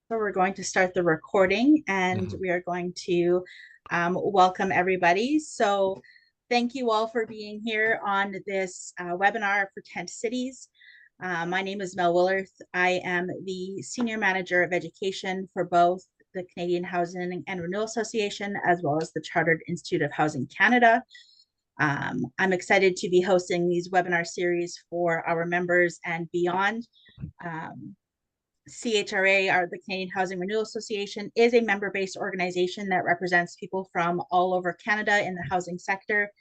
So we're going to start the recording and Mhm. we are going to welcome everybody. So thank you all for being here on this webinar for Tent Cities. My name is Mel Willerth. I am the Senior Manager of Education for both the Canadian Housing and Renewal Association as well as the Chartered Institute of Housing Canada. I'm excited to be hosting these webinar series for our members and beyond. Um, CHRA, or the Canadian Housing Renewal Association, is a member-based organization that represents people from all over Canada in the housing sector.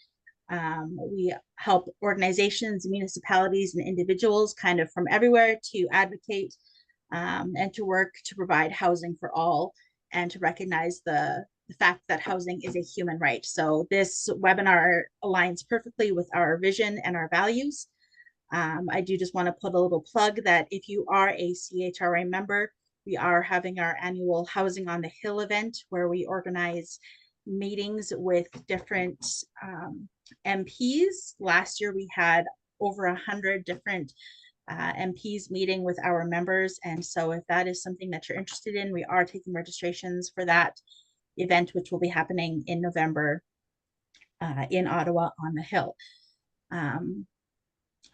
We help organizations, municipalities, and individuals kind of from everywhere to advocate and to work to provide housing for all and to recognize the fact that housing is a human right. So this webinar aligns perfectly with our vision and our values. I do just want to put a little plug that if you are a CHRA member, we are having our annual Housing on the Hill event where we organize meetings with different MPs. Last year we had over 100 different MPs meeting with our members. And so if that is something that you're interested in, we are taking registrations for that event, which will be happening in November in Ottawa on the Hill. Um,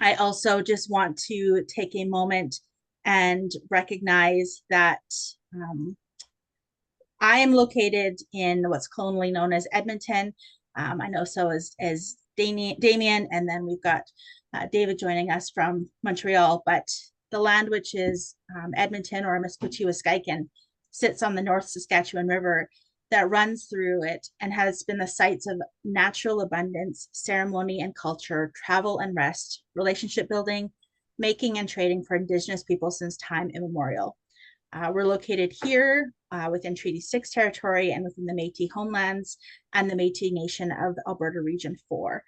I also just want to take a moment and recognize that um, I am located in what's colonially known as Edmonton. I know so as Damian, and then we've got David joining us from Montreal. But the land, which is Edmonton or Miskwaciwâskahikan, sits on the North Saskatchewan River that runs through it and has been the sites of natural abundance, ceremony and culture, travel and rest, relationship building, making and trading for Indigenous people since time immemorial. We're located here within Treaty 6 territory and within the Métis homelands and the Métis Nation of Alberta Region 4.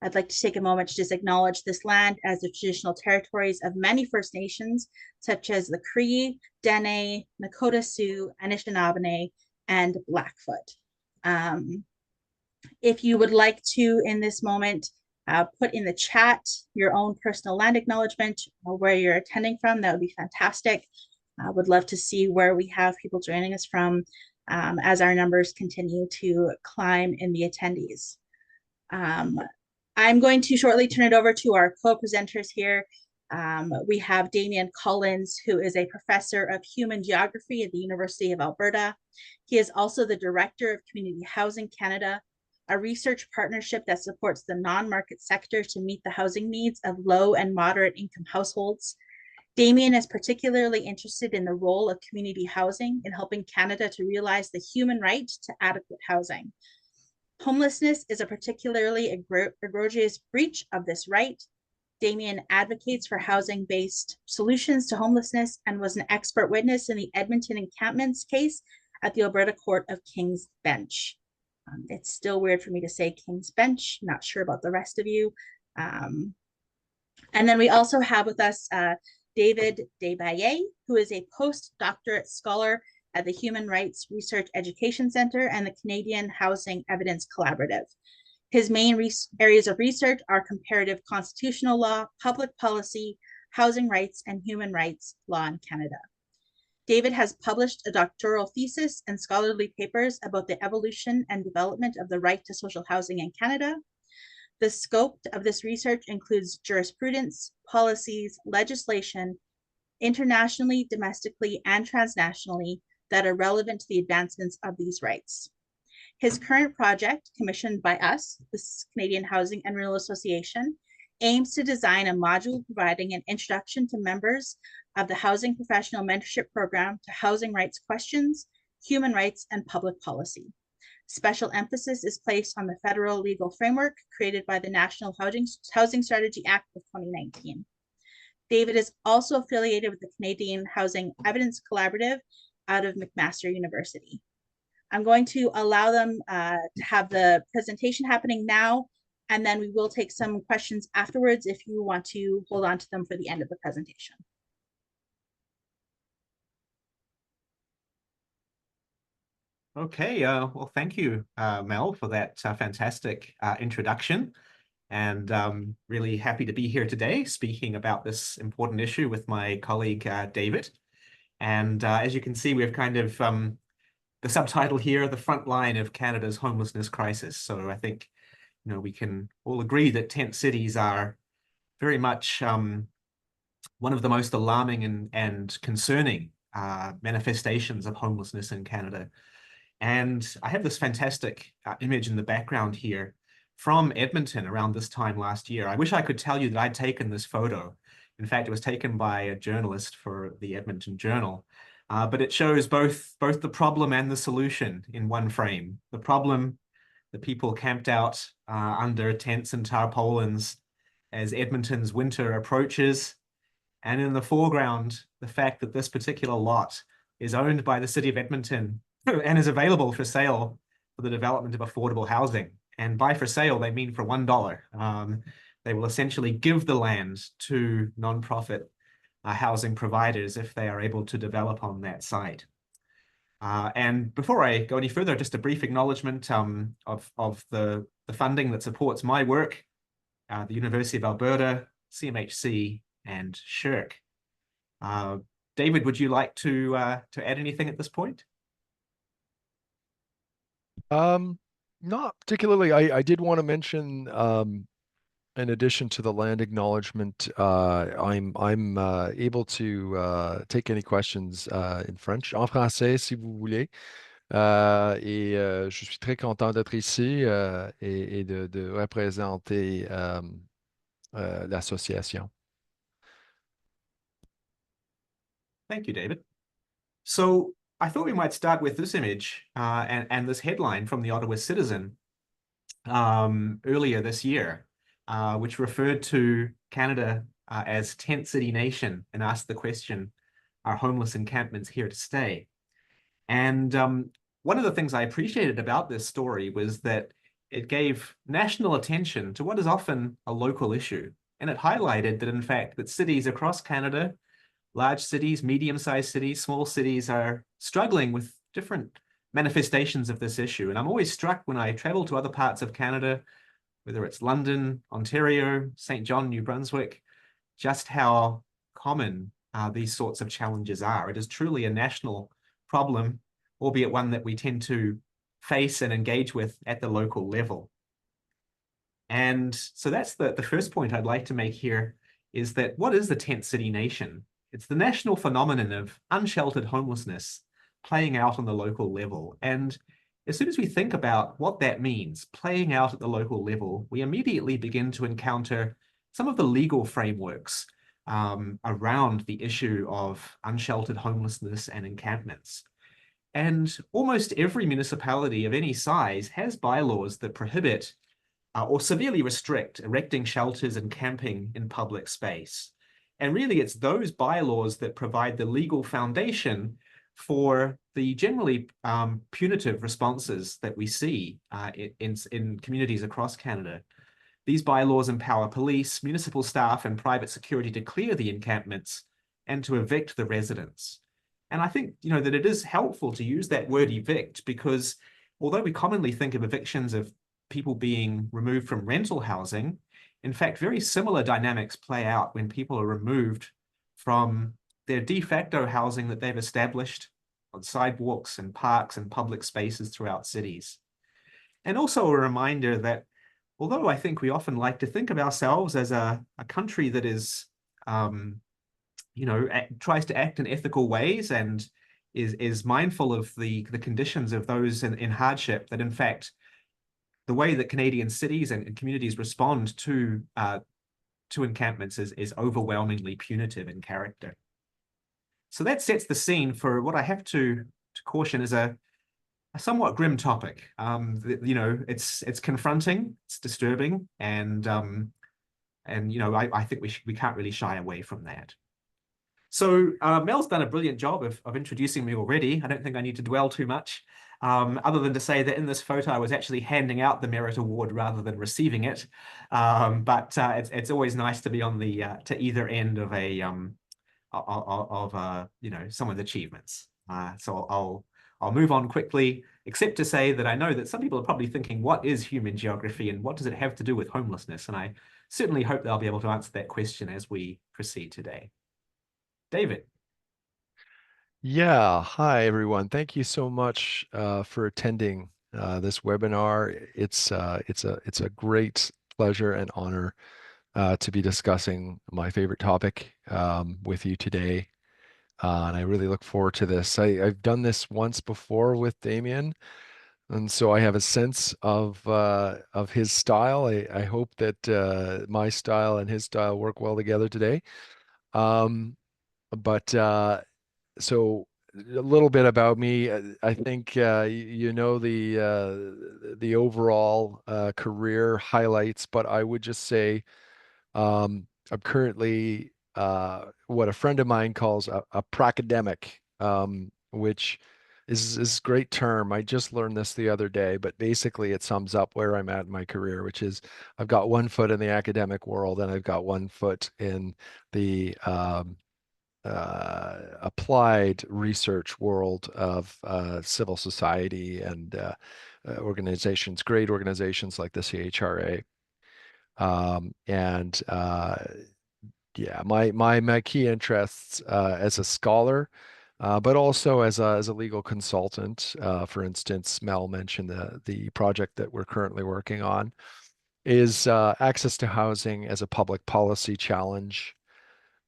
I'd like to take a moment to just acknowledge this land as the traditional territories of many First Nations, such as the Cree, Dene, Nakota Sioux, Anishinaabe, and Blackfoot. Um, if you would like to, in this moment, put in the chat your own personal land acknowledgement where you're attending from, that would be fantastic. I would love to see where we have people joining us from as our numbers continue to climb in the attendees. Um, I'm going to shortly turn it over to our co-presenters here. We have Damian Collins, who is a professor of human geography at the University of Alberta. He is also the director of Community Housing Canada, a research partnership that supports the non-market sector to meet the housing needs of low and moderate income households. Damian is particularly interested in the role of community housing in helping Canada to realize the human right to adequate housing. Homelessness is a particularly egregious breach of this right. Damian advocates for housing-based solutions to homelessness and was an expert witness in the Edmonton Encampments case at the Alberta Court of King's Bench. It's still weird for me to say King's Bench. Not sure about the rest of you. And then we also have with us David Desbaye, who is a postdoctorate scholar at the Human Rights Research Education Center and the Canadian Housing Evidence Collaborative. His main areas of research are comparative constitutional law, public policy, housing rights, and human rights law in Canada. David has published a doctoral thesis and scholarly papers about the evolution and development of the right to social housing in Canada. The scope of this research includes jurisprudence, policies, legislation, internationally, domestically, and transnationally, that are relevant to the advancements of these rights. His current project, commissioned by us, the Canadian Housing and Renewal Association, aims to design a module providing an introduction to members of the Housing Professional Mentorship Program to housing rights questions, human rights, and public policy. Special emphasis is placed on the federal legal framework created by the National Housing Strategy Act of 2019. David is also affiliated with the Canadian Housing Evidence Collaborative out of McMaster University. I'm going to allow them to have the presentation happening now, and then we will take some questions afterwards if you want to hold on to them for the end of the presentation. Okay, well, thank you, Mel, for that fantastic introduction. And really happy to be here today speaking about this important issue with my colleague, David. And as you can see, we've kind of the subtitle here, the front line of Canada's homelessness crisis. So I think, we can all agree that tent cities are very much one of the most alarming and concerning manifestations of homelessness in Canada. And I have this fantastic image in the background here from Edmonton around this time last year. I wish I could tell you that I'd taken this photo. In fact, it was taken by a journalist for the Edmonton Journal. But it shows both the problem and the solution in one frame. The problem, the people camped out under tents and tarpaulins as Edmonton's winter approaches. And in the foreground, the fact that this particular lot is owned by the city of Edmonton and is available for sale for the development of affordable housing. And by for sale, they mean for $1. They will essentially give the land to nonprofit housing providers if they are able to develop on that site. And before I go any further, just a brief acknowledgement of the funding that supports my work, the University of Alberta, CMHC, and SSHRC. David, would you like to add anything at this point? Not particularly. I did want to mention, in addition to the land acknowledgement, I'm able to take any questions in French, en français si vous voulez. Je suis très content d'être ici et de représenter l'association. Thank you, David. So I thought we might start with this image and this headline from the Ottawa Citizen earlier this year, which referred to Canada as tent city nation and asked the question, are homeless encampments here to stay? And one of the things I appreciated about this story was that it gave national attention to what is often a local issue. And it highlighted that, in fact, that cities across Canada, large cities, medium-sized cities, small cities are struggling with different manifestations of this issue. And I'm always struck when I travel to other parts of Canada, whether it's London, Ontario, St. John, New Brunswick, just how common these sorts of challenges are. It is truly a national problem, albeit one that we tend to face and engage with at the local level. And so that's the first point I'd like to make here, is that what is the tent city nation? It's the national phenomenon of unsheltered homelessness playing out on the local level. And as soon as we think about what that means, playing out at the local level, we immediately begin to encounter some of the legal frameworks around the issue of unsheltered homelessness and encampments. And almost every municipality of any size has bylaws that prohibit or severely restrict erecting shelters and camping in public space. And really, it's those bylaws that provide the legal foundation for the generally punitive responses that we see in communities across Canada. These bylaws empower police, municipal staff, and private security to clear the encampments and to evict the residents. And I think, that it is helpful to use that word evict, because although we commonly think of evictions of people being removed from rental housing, in fact, very similar dynamics play out when people are removed from their de facto housing that they've established on sidewalks and parks and public spaces throughout cities. And also a reminder that although I think we often like to think of ourselves as a country that is, tries to act in ethical ways and is mindful of the conditions of those in hardship, that in fact, the way that Canadian cities and communities respond to encampments is overwhelmingly punitive in character. So that sets the scene for what I have to caution is a somewhat grim topic. It's confronting, it's disturbing, and I think we can't really shy away from that. So Mel's done a brilliant job of introducing me already. I don't think I need to dwell too much, other than to say that in this photo, I was actually handing out the Merit Award rather than receiving it. But it's always nice to be on the to either end of someone's achievements. So I'll move on quickly, except to say that I know that some people are probably thinking, what is human geography and what does it have to do with homelessness? And I certainly hope they'll be able to answer that question as we proceed today. David. Yeah, hi everyone. Thank you so much for attending this webinar. It's a great pleasure and honor to be discussing my favorite topic with you today. And I really look forward to this. I've done this once before with Damian, and so I have a sense of his style. I hope that my style and his style work well together today. Um, but so a little bit about me. I think you know the overall career highlights, but I would just say I'm currently what a friend of mine calls a pracademic, which is a great term. I just learned this the other day, but basically it sums up where I'm at in my career, which is I've got one foot in the academic world and I've got one foot in the applied research world of civil society and organizations, great organizations like the CHRA. And yeah, my key interests as a scholar, but also as a legal consultant. For instance, Mel mentioned the project that we're currently working on is access to housing as a public policy challenge.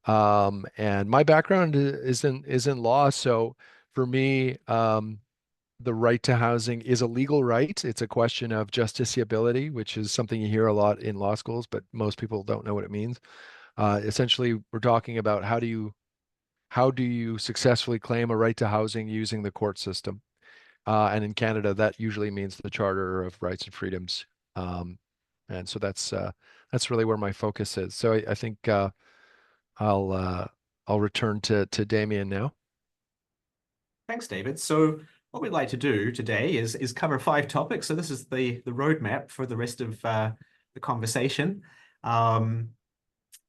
And my background is in law, so for me, the right to housing is a legal right. It's a question of justiciability, which is something you hear a lot in law schools, but most people don't know what it means. Essentially, we're talking about how do you successfully claim a right to housing using the court system? And in Canada, that usually means the Charter of Rights and Freedoms. Um, and so that's really where my focus is. So I think I'll uh, I'll return to Damien now. Thanks, David. So what we'd like to do today is cover 5 topics. So this is the roadmap for the rest of the conversation. And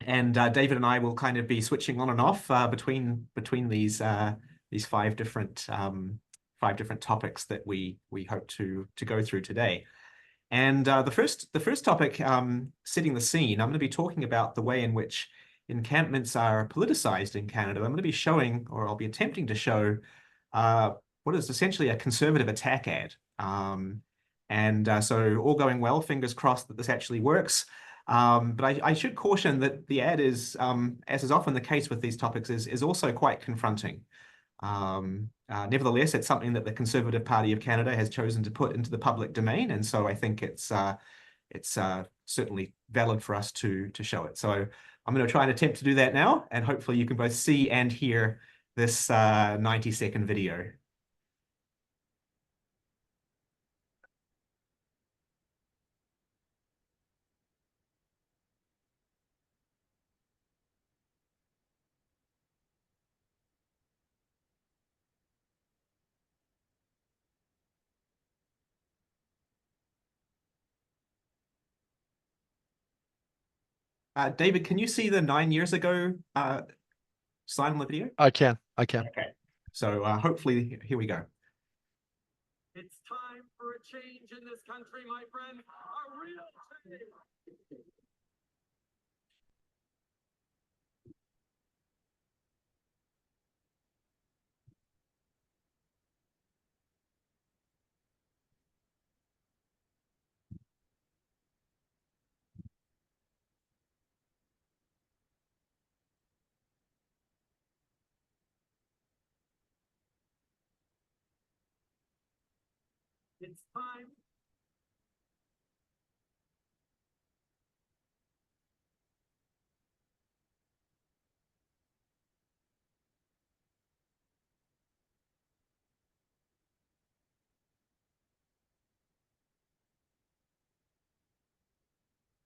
David and I will kind of be switching on and off between these 5 different topics that we hope to go through today. And the first topic, setting the scene, I'm going to be talking about the way in which encampments are politicized in Canada. I'm going to be showing, or I'll be attempting to show, what is essentially a conservative attack ad. So all going well, fingers crossed that this actually works. But I should caution that the ad is, as is often the case with these topics, is also quite confronting. Nevertheless, it's something that the Conservative Party of Canada has chosen to put into the public domain, and so I think it's certainly valid for us to show it. So I'm going to try and attempt to do that now, and hopefully you can both see and hear this 90-second video. David, can you see the 9 years ago slide on the video? I can. Okay. So hopefully, here we go. It's time for a change in this country, my friend. A real change. It's time.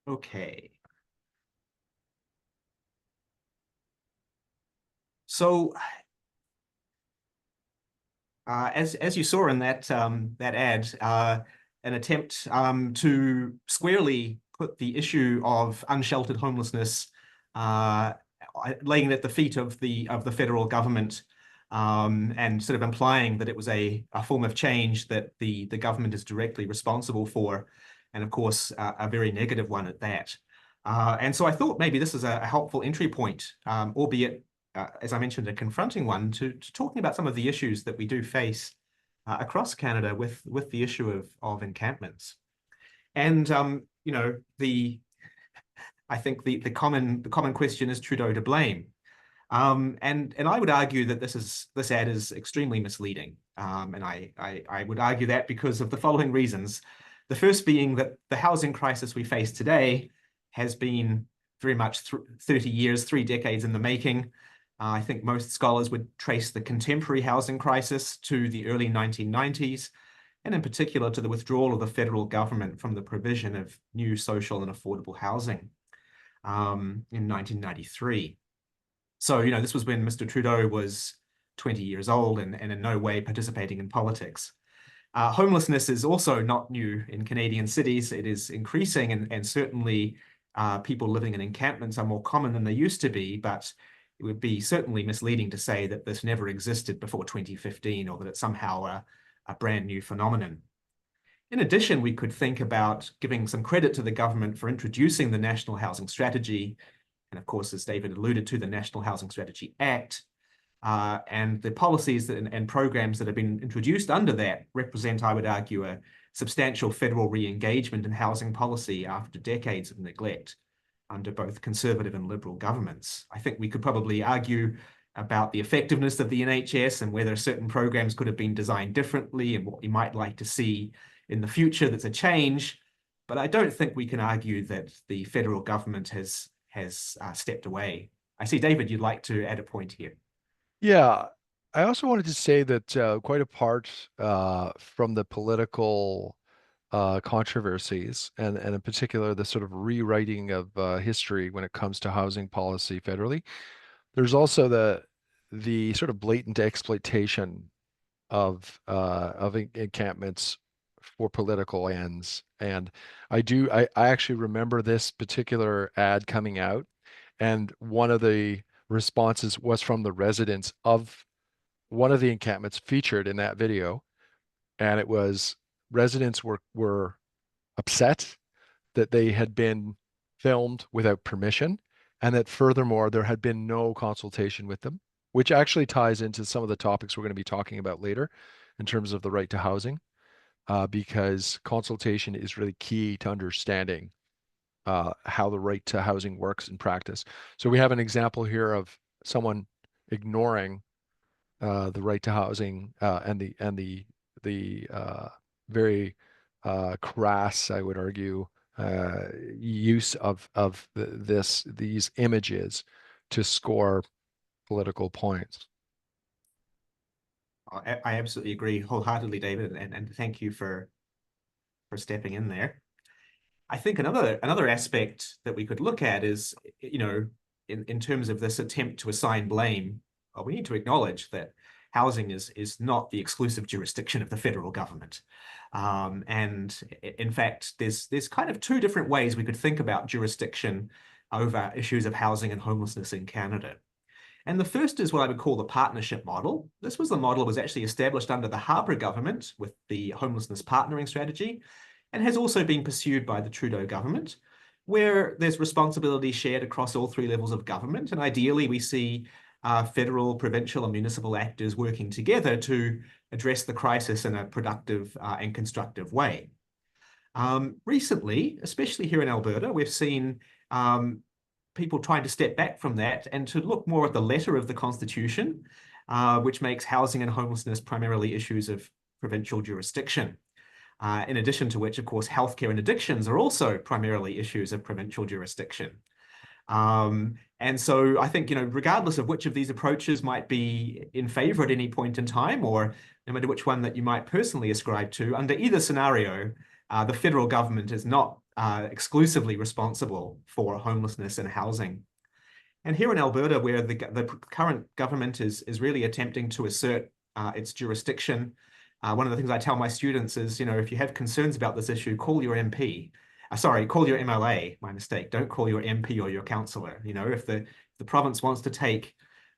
Okay. So as you saw in that ad, an attempt to squarely put the issue of unsheltered homelessness, laying it at the feet of the federal government, and sort of implying that it was a form of change that the government is directly responsible for, and of course a very negative one at that. And so I thought maybe this is a helpful entry point, albeit as I mentioned, a confronting one to talking about some of the issues that we do face across Canada with the issue of encampments. And I think the common question is Trudeau to blame. And I would argue that this ad is extremely misleading. And I would argue that because of the following reasons. The first being that the housing crisis we face today has been very much 30 years, 3 decades in the making. I think most scholars would trace the contemporary housing crisis to the early 1990s, and in particular to the withdrawal of the federal government from the provision of new social and affordable housing in 1993. So, this was when Mr. Trudeau was 20 years old and in no way participating in politics. Homelessness is also not new in Canadian cities. It is increasing, and certainly people living in encampments are more common than they used to be, but it would be certainly misleading to say that this never existed before 2015 or that it's somehow a brand new phenomenon. In addition, we could think about giving some credit to the government for introducing the National Housing Strategy, and of course, as David alluded to, the National Housing Strategy Act, and the policies and programs that have been introduced under that represent, I would argue, a substantial federal re-engagement in housing policy after decades of neglect under both Conservative and Liberal governments. I think we could probably argue about the effectiveness of the NHS and whether certain programs could have been designed differently and what we might like to see in the future that's a change. But I don't think we can argue that the federal government has stepped away. I see, David, you'd like to add a point here. Yeah, I also wanted to say that quite apart from the political controversies and in particular the sort of rewriting of history when it comes to housing policy federally, there's also the sort of blatant exploitation of encampments for political ends. And I actually remember this particular ad coming out, and one of the responses was from the residents of one of the encampments featured in that video. And it was residents were upset that they had been filmed without permission, and that furthermore, there had been no consultation with them, which actually ties into some of the topics we're going to be talking about later in terms of the right to housing, because consultation is really key to understanding how the right to housing works in practice. So we have an example here of someone ignoring the right to housing and the very crass, I would argue, use of these images to score political points. I absolutely agree wholeheartedly, David, and thank you for stepping in there. I think another aspect that we could look at is, in terms of this attempt to assign blame, we need to acknowledge that housing is not the exclusive jurisdiction of the federal government. And in fact, there's kind of 2 different ways we could think about jurisdiction over issues of housing and homelessness in Canada. And the first is what I would call the partnership model. This was the model that was actually established under the Harper government with the homelessness partnering strategy, and has also been pursued by the Trudeau government, where there's responsibility shared across all 3 levels of government. And ideally, we see federal, provincial, and municipal actors working together to address the crisis in a productive and constructive way. Recently, especially here in Alberta, we've seen people trying to step back from that and to look more at the letter of the Constitution, which makes housing and homelessness primarily issues of provincial jurisdiction. In addition to which, of course, healthcare and addictions are also primarily issues of provincial jurisdiction. And so I think, regardless of which of these approaches might be in favor at any point in time, or no matter which one that you might personally ascribe to, under either scenario, the federal government is not exclusively responsible for homelessness and housing. And here in Alberta, where the current government is really attempting to assert its jurisdiction, one of the things I tell my students is, if you have concerns about this issue, call your MP. Call your MLA, my mistake. Don't call your MP or your councillor. If the province wants to take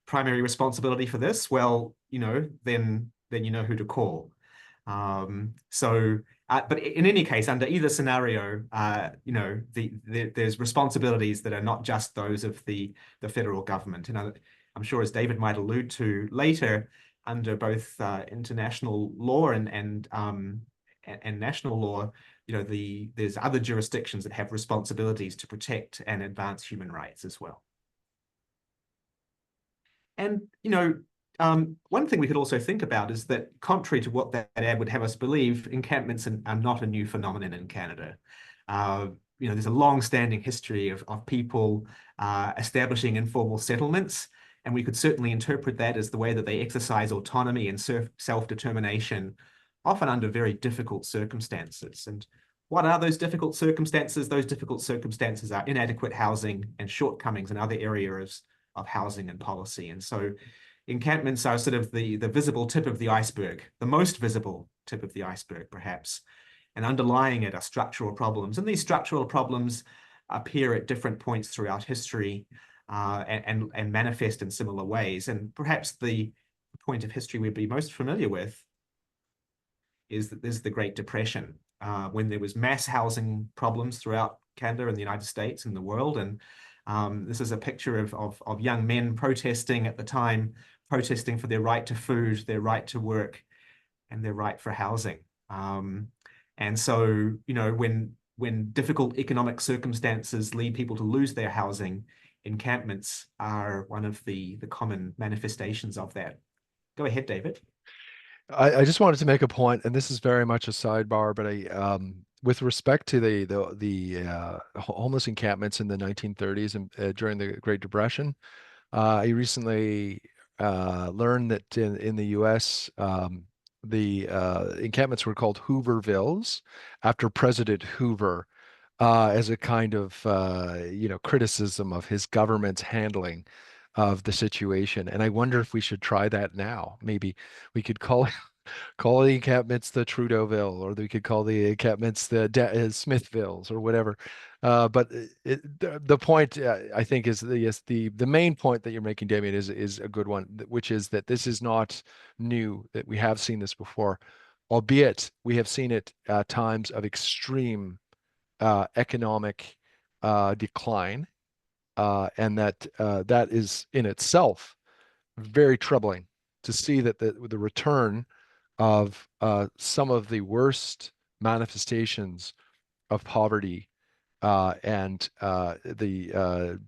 primary responsibility for this, well, then you know who to call. But in any case, under either scenario, there's responsibilities that are not just those of the federal government. I'm sure, as David might allude to later, under both international law and national law, there's other jurisdictions that have responsibilities to protect and advance human rights as well. And, one thing we could also think about is that, contrary to what that ad would have us believe, encampments are not a new phenomenon in Canada. There's a long-standing history of people establishing informal settlements, and we could certainly interpret that as the way that they exercise autonomy and self-determination, often under very difficult circumstances. And what are those difficult circumstances? Those difficult circumstances are inadequate housing and shortcomings in other areas of housing and policy. And so encampments are sort of the visible tip of the iceberg, the most visible tip of the iceberg, perhaps. And underlying it are structural problems. And these structural problems appear at different points throughout history and manifest in similar ways. And perhaps the point of history we'd be most familiar with is that there's the Great Depression, when there was mass housing problems throughout Canada and the United States and the world. And this is a picture of young men protesting at the time, protesting for their right to food, their right to work, and their right for housing. And so, when difficult economic circumstances lead people to lose their housing, encampments are one of the common manifestations of that. Go ahead, David. I just wanted to make a point, and this is very much a sidebar, but with respect to the homeless encampments in the 1930s and during the Great Depression, I recently learned that in the U.S. The encampments were called Hoovervilles after President Hoover, as a kind of criticism of his government's handling of the situation. And I wonder if we should try that now. Maybe we could call the encampments the Trudeauville, or we could call the encampments the Smithvilles or whatever. But the point, I think, is the main point that you're making, Damian, is a good one, which is that this is not new, that we have seen this before, albeit we have seen it at times of extreme economic decline, and that is in itself very troubling to see that the return of some of the worst manifestations of poverty and the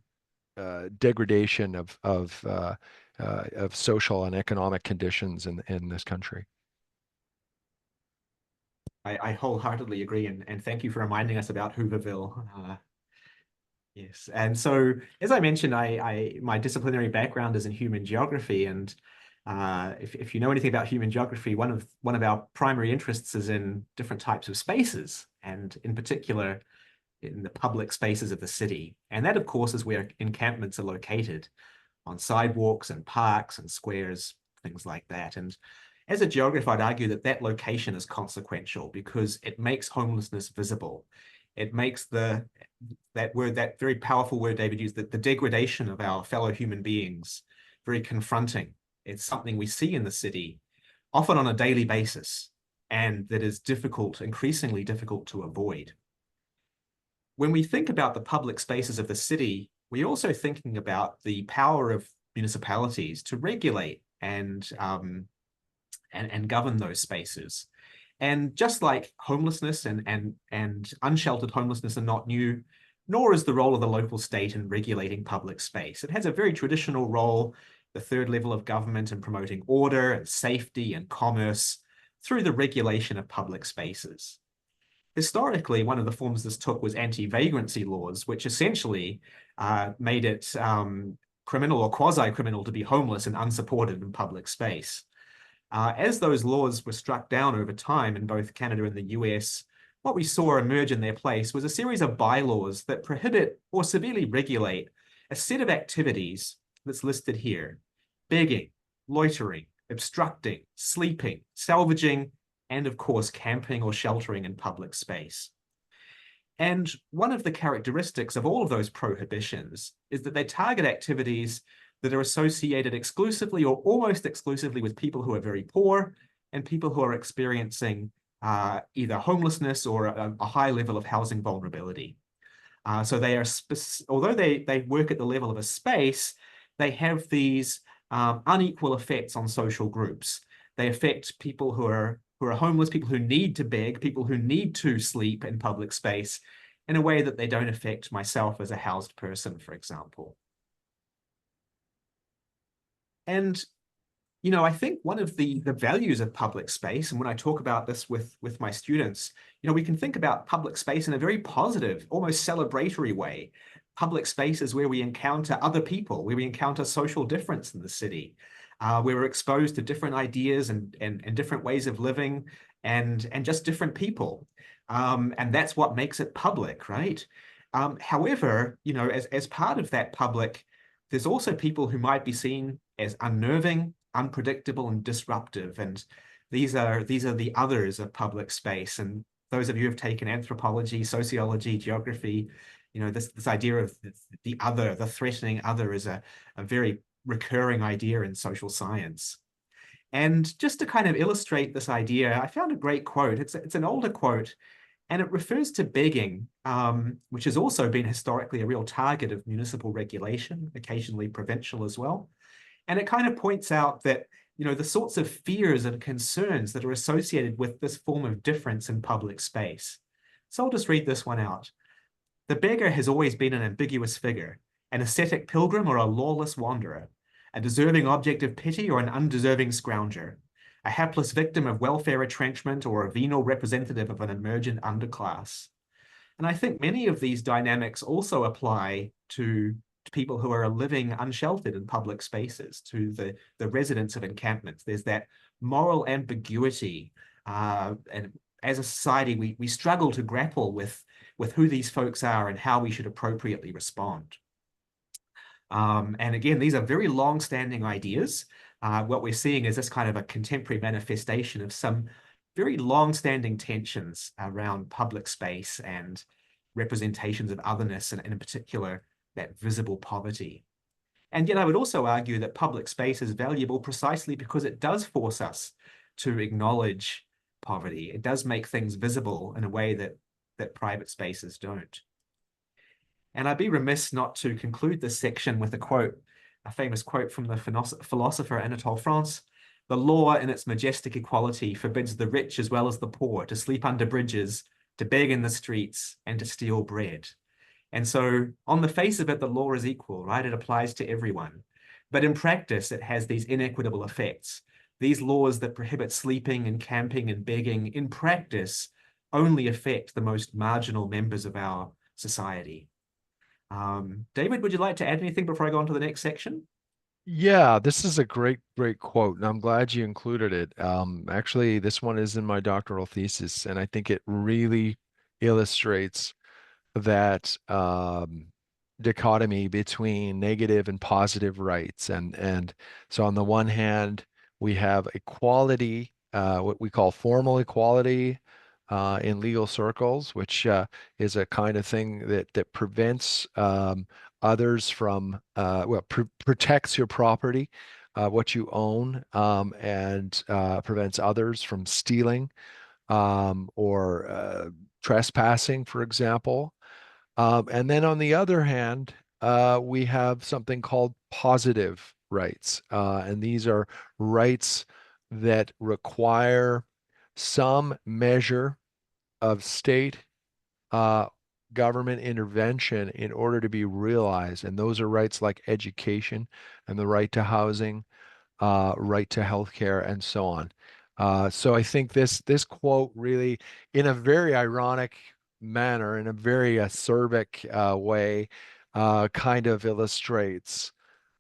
degradation of social and economic conditions in this country. I wholeheartedly agree, and thank you for reminding us about Hooverville. Yes, and so as I mentioned, my disciplinary background is in human geography, and if you know anything about human geography, one of our primary interests is in different types of spaces, and in particular in the public spaces of the city. And that, of course, is where encampments are located, on sidewalks and parks and squares, things like that. And as a geographer, I'd argue that location is consequential because it makes homelessness visible. It makes that very powerful word David used, that the degradation of our fellow human beings, very confronting. It's something we see in the city, often on a daily basis, and that is increasingly difficult to avoid. When we think about the public spaces of the city, we're also thinking about the power of municipalities to regulate and govern those spaces. And just like homelessness and unsheltered homelessness are not new, nor is the role of the local state in regulating public space. It has a very traditional role, the third level of government, in promoting order and safety and commerce through the regulation of public spaces. Historically, one of the forms this took was anti-vagrancy laws, which essentially made it criminal or quasi-criminal to be homeless and unsupported in public space. As those laws were struck down over time in both Canada and the US, what we saw emerge in their place was a series of bylaws that prohibit or severely regulate a set of activities that's listed here: begging, loitering, obstructing, sleeping, salvaging, and of course, camping or sheltering in public space. And one of the characteristics of all of those prohibitions is that they target activities that are associated exclusively or almost exclusively with people who are very poor and people who are experiencing either homelessness or a high level of housing vulnerability. So they are, although they work at the level of a space, they have these unequal effects on social groups. They affect people who are homeless, people who need to beg, people who need to sleep in public space in a way that they don't affect myself as a housed person, for example. And, you know, I think one of the values of public space, and when I talk about this with my students, you know, we can think about public space in a very positive, almost celebratory way. Public space is where we encounter other people, where we encounter social difference in the city, where we're exposed to different ideas and different ways of living and just different people. And that's what makes it public, right? However, you know, as part of that public, there's also people who might be seen as unnerving, unpredictable, and disruptive. And these are the others of public space. And those of you who have taken anthropology, sociology, geography, you know, this idea of the other, the threatening other, is a very recurring idea in social science. And just to kind of illustrate this idea, I found a great quote. It's an older quote, and it refers to begging, which has also been historically a real target of municipal regulation, occasionally provincial as well. And it kind of points out that, you know, the sorts of fears and concerns that are associated with this form of difference in public space. So I'll just read this one out. The beggar has always been an ambiguous figure, an ascetic pilgrim or a lawless wanderer, a deserving object of pity or an undeserving scrounger, a hapless victim of welfare retrenchment or a venal representative of an emergent underclass. And I think many of these dynamics also apply to people who are living unsheltered in public spaces, to the residents of encampments. There's that moral ambiguity, and as a society, we struggle to grapple with who these folks are and how we should appropriately respond. And again, these are very long-standing ideas. What we're seeing is this kind of a contemporary manifestation of some very long-standing tensions around public space and representations of otherness, and in particular, that visible poverty. And yet I would also argue that public space is valuable precisely because it does force us to acknowledge poverty. It does make things visible in a way that private spaces don't. And I'd be remiss not to conclude this section with a quote, a famous quote from the philosopher Anatole France. The law in its majestic equality forbids the rich as well as the poor to sleep under bridges, to beg in the streets, and to steal bread. And so on the face of it, the law is equal, right? It applies to everyone. But in practice, it has these inequitable effects. These laws that prohibit sleeping and camping and begging, in practice, only affect the most marginal members of our society. David, would you like to add anything before I go on to the next section? Yeah, this is a great quote, and I'm glad you included it. Actually, this one is in my doctoral thesis, and I think it really illustrates that dichotomy between negative and positive rights. And so on the one hand, we have equality, what we call formal equality in legal circles, which is a kind of thing that prevents others from, protects your property, what you own, and prevents others from stealing or trespassing, for example. And then on the other hand, we have something called positive rights. And these are rights that require some measure of state government intervention in order to be realized. And those are rights like education and the right to housing, right to healthcare, and so on. So I think this quote really, in a very ironic manner, in a very acerbic way, kind of illustrates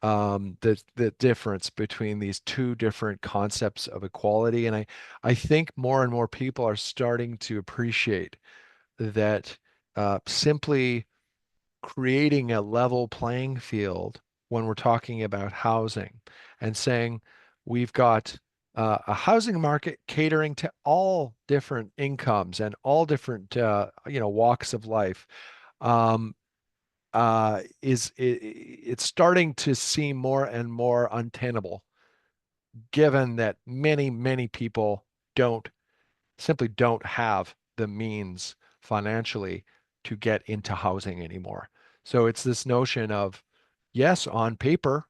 the difference between these two different concepts of equality. And I think more and more people are starting to appreciate that simply creating a level playing field when we're talking about housing and saying we've got a housing market catering to all different incomes and all different walks of life, it's starting to seem more and more untenable, given that many people simply don't have the means financially to get into housing anymore. So it's this notion of, yes, on paper,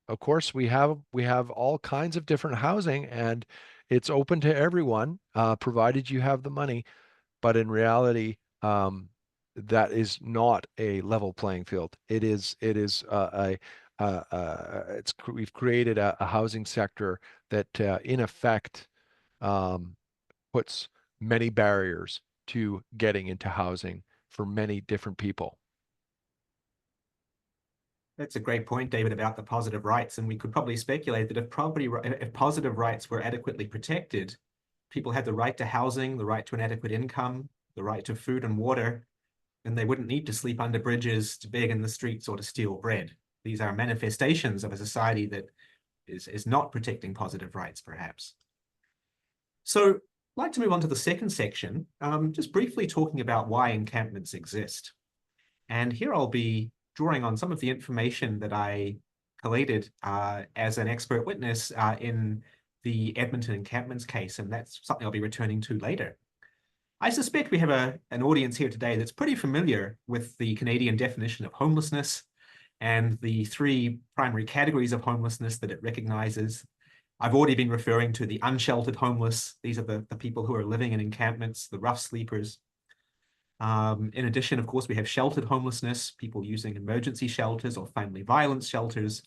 of course, we have all kinds of different housing, and it's open to everyone, provided you have the money. But in reality, that is not a level playing field. It is we've created a housing sector that in effect um, puts many barriers to getting into housing for many different people. That's a great point, David, about the positive rights. And we could probably speculate that if positive rights were adequately protected, people had the right to housing, the right to an adequate income, the right to food and water, then they wouldn't need to sleep under bridges, to beg in the streets, or to steal bread. These are manifestations of a society that is not protecting positive rights, perhaps. So I'd like to move on to the second section, just briefly talking about why encampments exist. And here I'll be drawing on some of the information that I collated as an expert witness in the Edmonton encampments case, and that's something I'll be returning to later. I suspect we have an audience here today that's pretty familiar with the Canadian definition of homelessness and the three primary categories of homelessness that it recognizes. I've already been referring to the unsheltered homeless. These are the people who are living in encampments, the rough sleepers. In addition, of course, we have sheltered homelessness, people using emergency shelters or family violence shelters.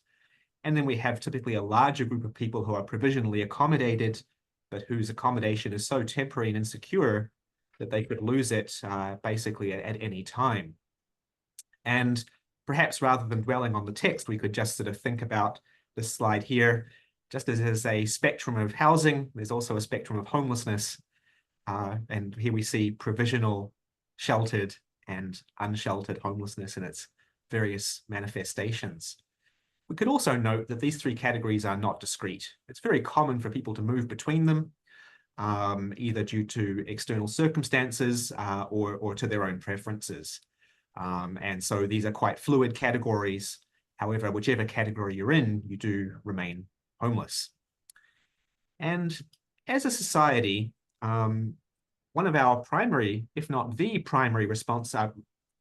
And then we have typically a larger group of people who are provisionally accommodated, but whose accommodation is so temporary and insecure that they could lose it basically at any time. And perhaps rather than dwelling on the text, we could just sort of think about this slide here. Just as there's a spectrum of housing, there's also a spectrum of homelessness. And here we see provisional, sheltered, and unsheltered homelessness in its various manifestations. We could also note that these three categories are not discrete. It's very common for people to move between them, either due to external circumstances or to their own preferences. And so these are quite fluid categories. However, whichever category you're in, you do remain homeless. And as a society, one of our primary, if not the primary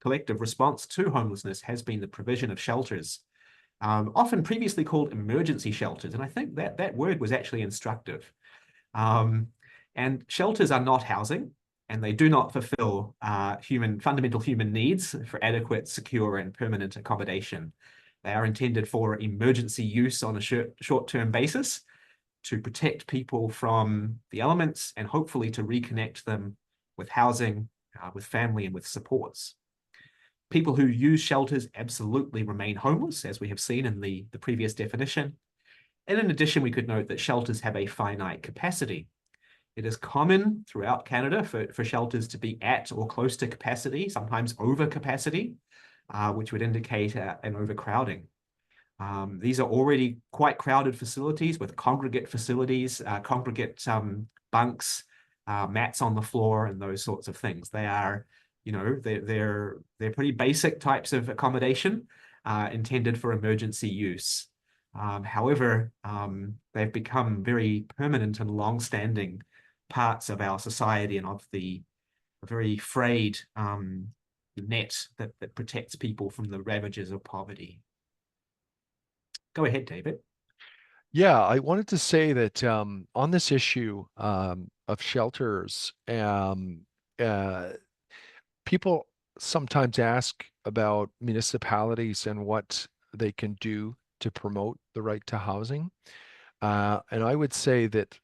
collective response to homelessness has been the provision of shelters, often previously called emergency shelters. And I think that word was actually instructive. And shelters are not housing, and they do not fulfill fundamental human needs for adequate, secure, and permanent accommodation. They are intended for emergency use on a short-term basis to protect people from the elements and hopefully to reconnect them with housing, with family, and with supports. People who use shelters absolutely remain homeless, as we have seen in the previous definition. And in addition, we could note that shelters have a finite capacity. It is common throughout Canada for shelters to be at or close to capacity, sometimes over capacity, which would indicate an overcrowding. These are already quite crowded facilities with congregate facilities, congregate bunks, mats on the floor, and those sorts of things. They are, they're pretty basic types of accommodation intended for emergency use. However, they've become very permanent and long-standing parts of our society and of the very frayed net that protects people from the ravages of poverty. Go ahead, David. Yeah, I wanted to say that on this issue of shelters, people sometimes ask about municipalities and what they can do to promote the right to housing. And I would say that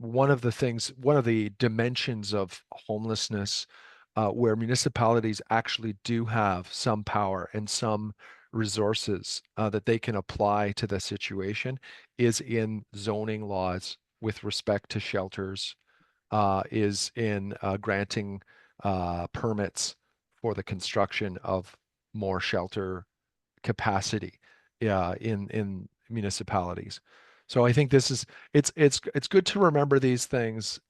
one of the dimensions of homelessness where municipalities actually do have some power and some resources that they can apply to the situation is in zoning laws with respect to shelters, is in granting permits for the construction of more shelter capacity in municipalities. So I think it's good to remember these things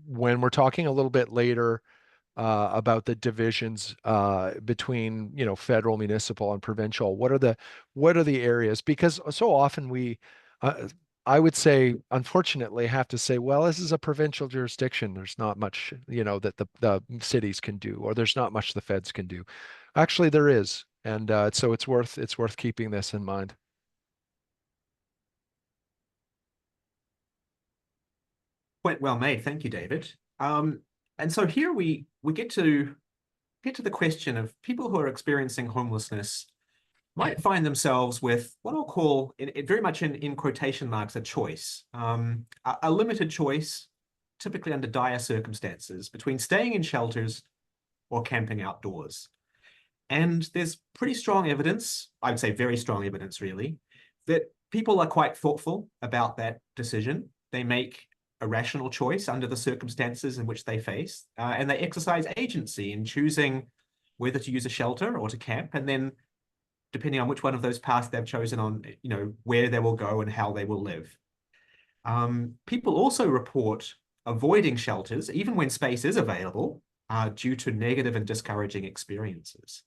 when we're talking a little bit later about the divisions between federal, municipal, and provincial. What are the areas? Because so often I would say, unfortunately, have to say, well, this is a provincial jurisdiction. There's not much that the cities can do, or there's not much the feds can do. Actually, there is. And so it's worth keeping this in mind. Point well made. Thank you, David. And so here we get to the question of people who are experiencing homelessness might find themselves with what I'll call, very much in quotation marks, a choice, a limited choice, typically under dire circumstances, between staying in shelters or camping outdoors. And there's pretty strong evidence, I would say very strong evidence really, that people are quite thoughtful about that decision. They make a rational choice under the circumstances in which they face, and they exercise agency in choosing whether to use a shelter or to camp, and then depending on which one of those paths they've chosen on, where they will go and how they will live. People also report avoiding shelters, even when space is available, due to negative and discouraging experiences.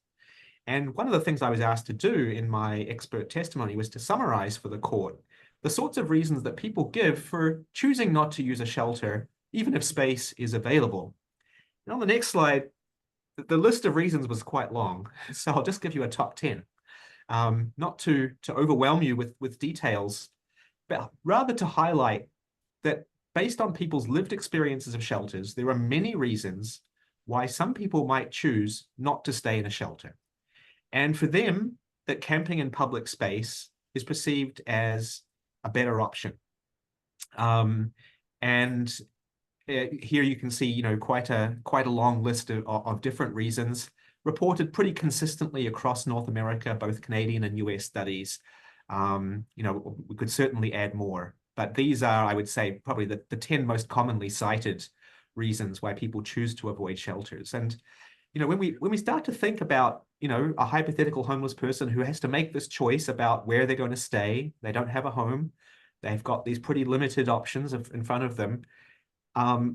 And one of the things I was asked to do in my expert testimony was to summarize for the court the sorts of reasons that people give for choosing not to use a shelter, even if space is available. And on the next slide, the list of reasons was quite long, so I'll just give you a top 10. Not to overwhelm you with details, but rather to highlight that based on people's lived experiences of shelters, there are many reasons why some people might choose not to stay in a shelter. And for them, that camping in public space is perceived as a better option. And here you can see, quite a long list of different reasons reported pretty consistently across North America, both Canadian and US studies. We could certainly add more, but these are, I would say, probably the 10 most commonly cited reasons why people choose to avoid shelters. And, when we start to think about, a hypothetical homeless person who has to make this choice about where they're going to stay, they don't have a home, they've got these pretty limited options in front of them.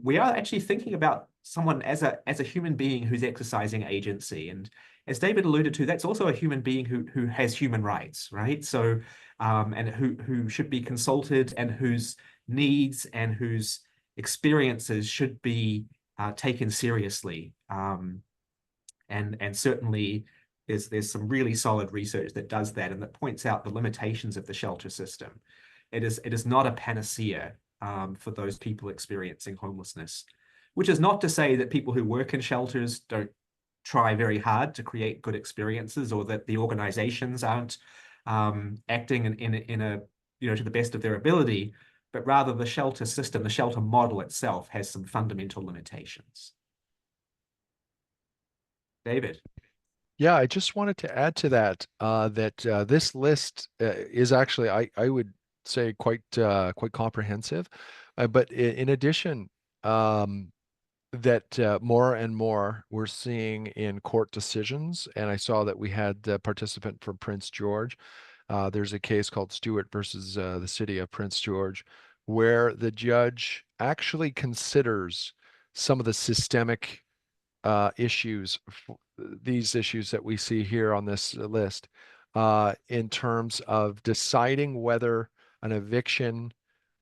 We are actually thinking about someone as a human being who's exercising agency. And as David alluded to, that's also a human being who has human rights, right? So, and who should be consulted, and whose needs and whose experiences should be taken seriously. And certainly there's some really solid research that does that and that points out the limitations of the shelter system. It is not a panacea for those people experiencing homelessness, which is not to say that people who work in shelters don't try very hard to create good experiences, or that the organizations aren't acting in a to the best of their ability, but rather the shelter system, the shelter model itself, has some fundamental limitations. David. Yeah, I just wanted to add to that this list is actually, I would say, quite comprehensive. But in addition, that more and more we're seeing in court decisions, and I saw that we had a participant from Prince George. There's a case called Stewart versus the city of Prince George, where the judge actually considers some of the systemic issues, these issues that we see here on this list, in terms of deciding whether an eviction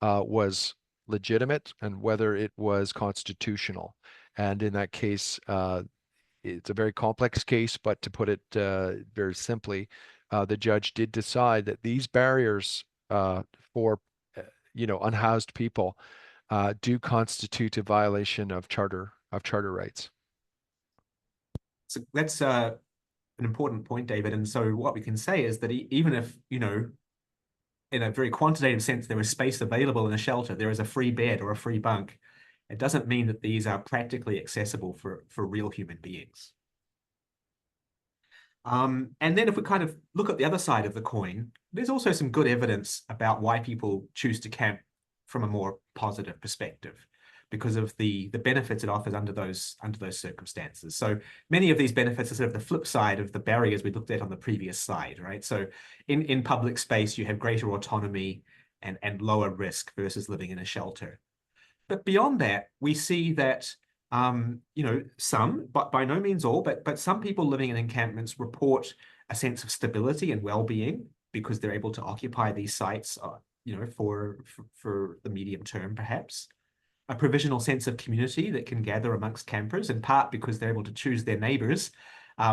was legitimate and whether it was constitutional. And in that case, it's a very complex case, but to put it very simply, the judge did decide that these barriers for unhoused people do constitute a violation of charter rights. So that's an important point, David. And so what we can say is that even if, in a very quantitative sense, there is space available in a shelter, there is a free bed or a free bunk, it doesn't mean that these are practically accessible for real human beings. And then if we kind of look at the other side of the coin, there's also some good evidence about why people choose to camp from a more positive perspective, because of the benefits it offers under those circumstances. So many of these benefits are sort of the flip side of the barriers we looked at on the previous slide, right? So in public space, you have greater autonomy and lower risk versus living in a shelter. But beyond that, we see that some, but by no means all, but some people living in encampments report a sense of stability and well-being because they're able to occupy these sites, for the medium term, perhaps. A provisional sense of community that can gather amongst campers, in part because they're able to choose their neighbors,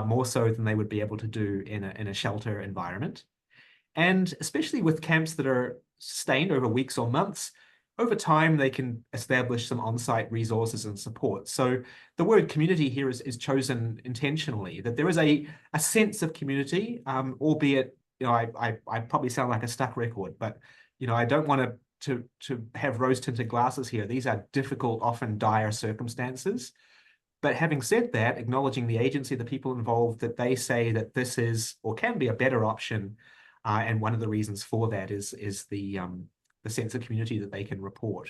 more so than they would be able to do in a shelter environment. And especially with camps that are sustained over weeks or months, over time, they can establish some on-site resources and support. So the word community here is chosen intentionally, that there is a sense of community, albeit, I probably sound like a stuck record, but, I don't want to have rose-tinted glasses here. These are difficult, often dire circumstances. But having said that, acknowledging the agency of the people involved, that they say that this is or can be a better option, and one of the reasons for that is the sense of community that they can report.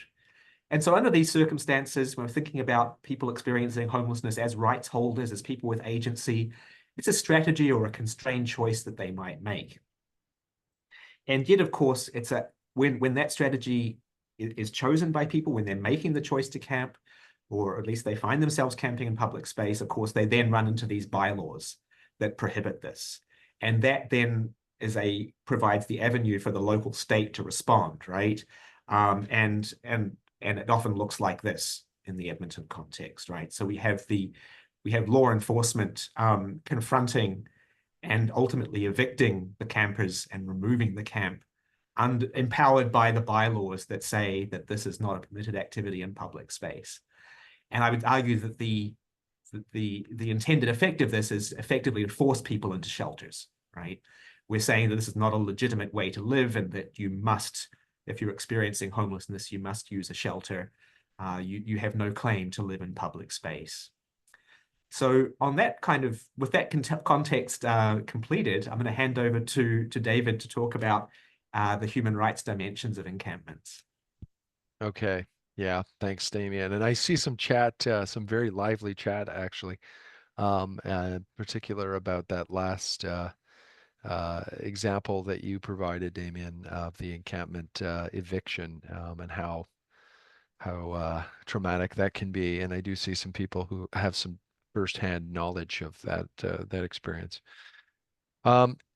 And so under these circumstances, when we're thinking about people experiencing homelessness as rights holders, as people with agency, it's a strategy or a constrained choice that they might make. And yet, of course, it's when that strategy is chosen by people, when they're making the choice to camp, or at least they find themselves camping in public space, of course, they then run into these bylaws that prohibit this. And that then provides the avenue for the local state to respond, right? And it often looks like this in the Edmonton context, right? So we have law enforcement confronting and ultimately evicting the campers and removing the camp, and empowered by the bylaws that say that this is not a permitted activity in public space. And I would argue that the intended effect of this is effectively to force people into shelters, right? We're saying that this is not a legitimate way to live, and that you must, if you're experiencing homelessness, you must use a shelter. You have no claim to live in public space. So with that context completed, I'm going to hand over to David to talk about the human rights dimensions of encampments. Okay. Yeah. Thanks, Damian. And I see some chat, some very lively chat actually, in particular about that last example that you provided, Damian, of the encampment eviction, and how traumatic that can be. And I do see some people who have some firsthand knowledge of that experience.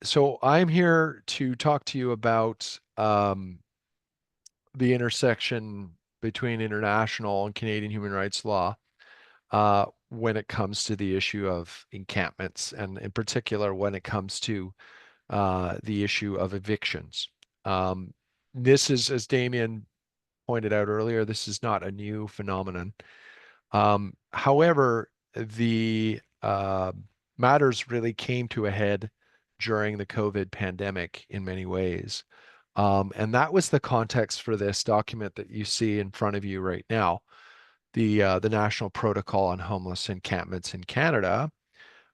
So I'm here to talk to you about the intersection between international and Canadian human rights law when it comes to the issue of encampments, and in particular when it comes to the issue of evictions. This is, as Damian pointed out earlier, this is not a new phenomenon. However, the matters really came to a head during the COVID pandemic in many ways. And that was the context for this document that you see in front of you right now, the National Protocol on Homeless Encampments in Canada,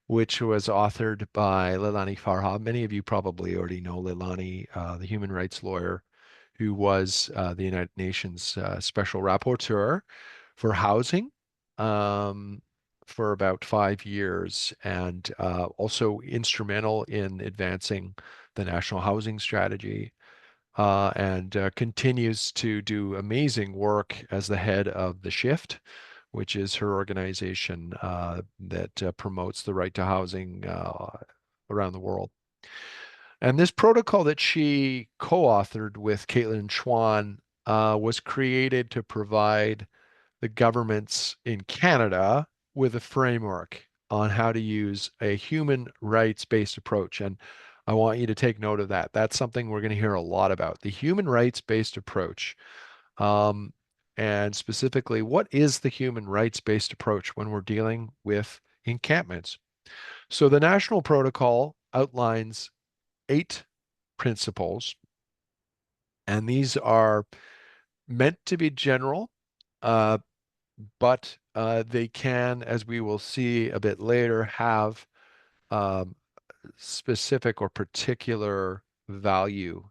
which was authored by Leilani Farha. Many of you probably already know Leilani, the human rights lawyer who was the United Nations Special Rapporteur for housing for about 5 years, and also instrumental in advancing the national housing strategy, and continues to do amazing work as the head of The Shift, which is her organization that promotes the right to housing around the world. And this protocol that she co-authored with Caitlin Schwan was created to provide the governments in Canada with a framework on how to use a human rights-based approach. And I want you to take note of that. That's something we're going to hear a lot about, the human rights-based approach. And specifically, what is the human rights-based approach when we're dealing with encampments? So the National Protocol outlines 8 principles, and these are meant to be general, but they can, as we will see a bit later, have specific or particular value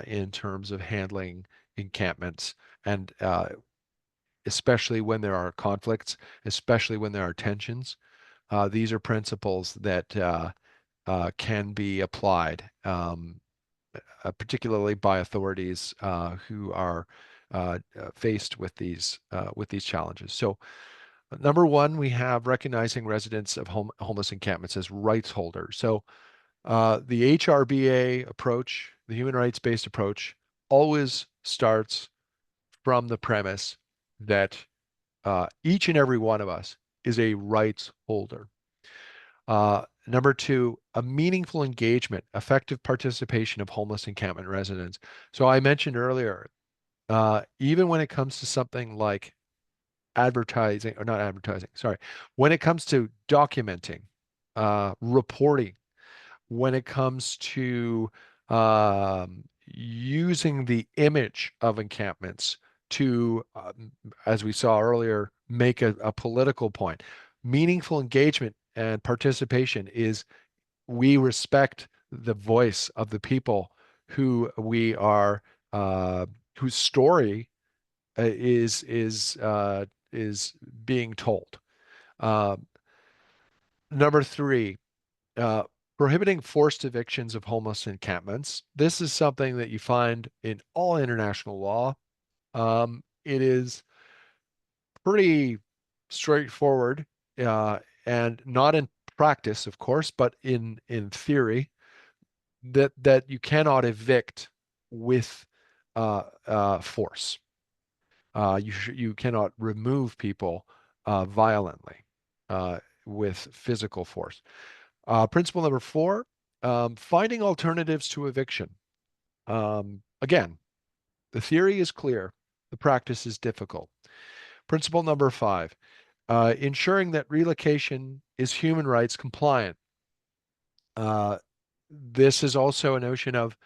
in terms of handling encampments, and especially when there are conflicts, especially when there are tensions. These are principles that can be applied, particularly by authorities who are faced with these challenges. So, number one, we have recognizing residents of homeless encampments as rights holders. So, the HRBA approach, the human rights-based approach, always starts from the premise that each and every one of us is a rights holder. Number two, a meaningful engagement, effective participation of homeless encampment residents. So I mentioned earlier, even when it comes to something like advertising, or not advertising, sorry, when it comes to documenting, reporting, when it comes to using the image of encampments to, as we saw earlier, make a political point. Meaningful engagement and participation is we respect the voice of the people who we are, whose story is being told. Uh, Number three, uh, prohibiting forced evictions of homeless encampments. This is something that you find in all international law. It is pretty straightforward, and not in practice, of course, but in theory, that you cannot evict with force. You cannot remove people violently with physical force. Principle number four, finding alternatives to eviction. Again, the theory is clear, the practice is difficult. Principle number five, ensuring that relocation is human rights compliant. This is also a notion of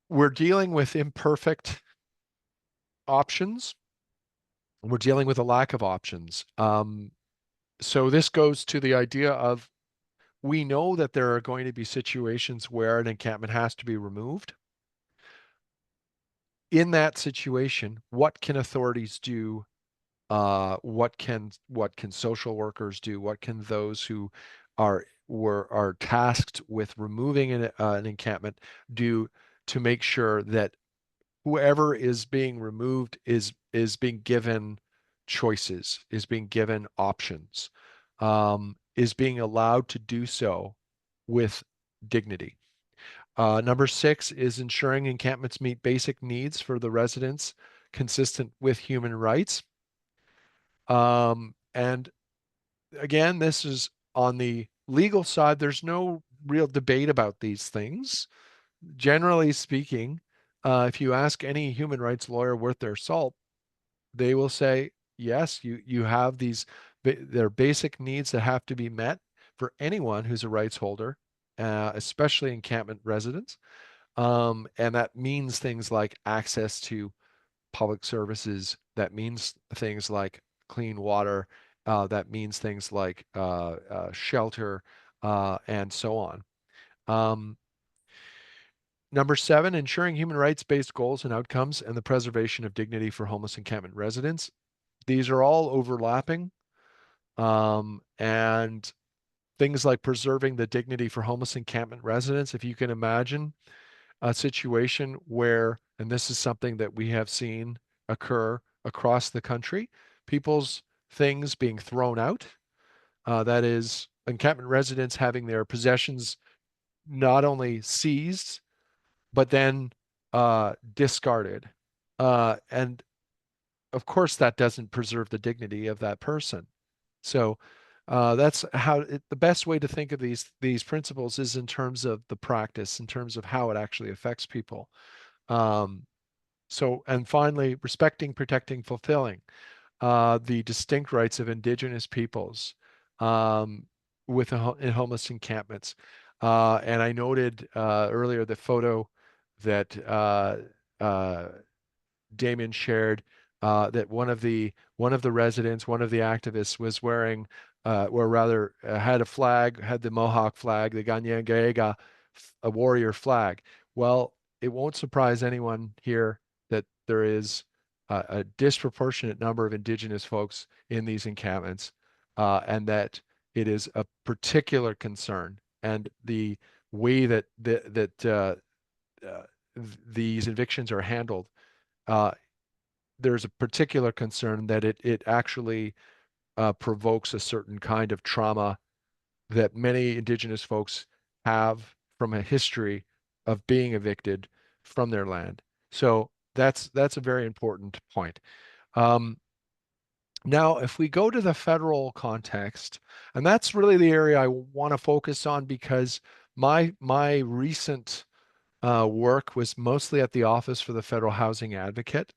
we're dealing with imperfect options. We're dealing with a lack of options. So this goes to the idea of we know that there are going to be situations where an encampment has to be removed. In that situation, what can authorities do? What can social workers do? What can those who are tasked with removing an encampment do to make sure that whoever is being removed is being given choices, is being given options, is being allowed to do so with dignity. Number six is ensuring encampments meet basic needs for the residents consistent with human rights. And again, this is on the legal side. There's no real debate about these things. Generally speaking, if you ask any human rights lawyer worth their salt, they will say, yes, you have these, they're basic needs that have to be met for anyone who's a rights holder, especially encampment residents. And that means things like access to public services. That means things like clean water. That means things like shelter, and so on. Number seven, ensuring human rights-based goals and outcomes and the preservation of dignity for homeless encampment residents. These are all overlapping. And things like preserving the dignity for homeless encampment residents, if you can imagine a situation where, and this is something that we have seen occur across the country, people's things being thrown out. That is, encampment residents having their possessions not only seized, but then discarded. And of course, that doesn't preserve the dignity of that person. So that's how the best way to think of these principles is in terms of the practice, in terms of how it actually affects people. And finally, respecting, protecting, fulfilling the distinct rights of Indigenous peoples in homeless encampments. And I noted earlier the photo that Damian shared, that one of the residents, one of the activists, was wearing, or rather, had a flag, had the Mohawk flag, the Ganyangaega, a warrior flag. Well, it won't surprise anyone here that there is a disproportionate number of Indigenous folks in these encampments, and that it is a particular concern. And the way that these evictions are handled, there's a particular concern that it actually provokes a certain kind of trauma that many Indigenous folks have from a history of being evicted from their land. So that's a very important point. Now, if we go to the federal context, and that's really the area I want to focus on, because my recent work was mostly at the Office for the Federal Housing Advocate.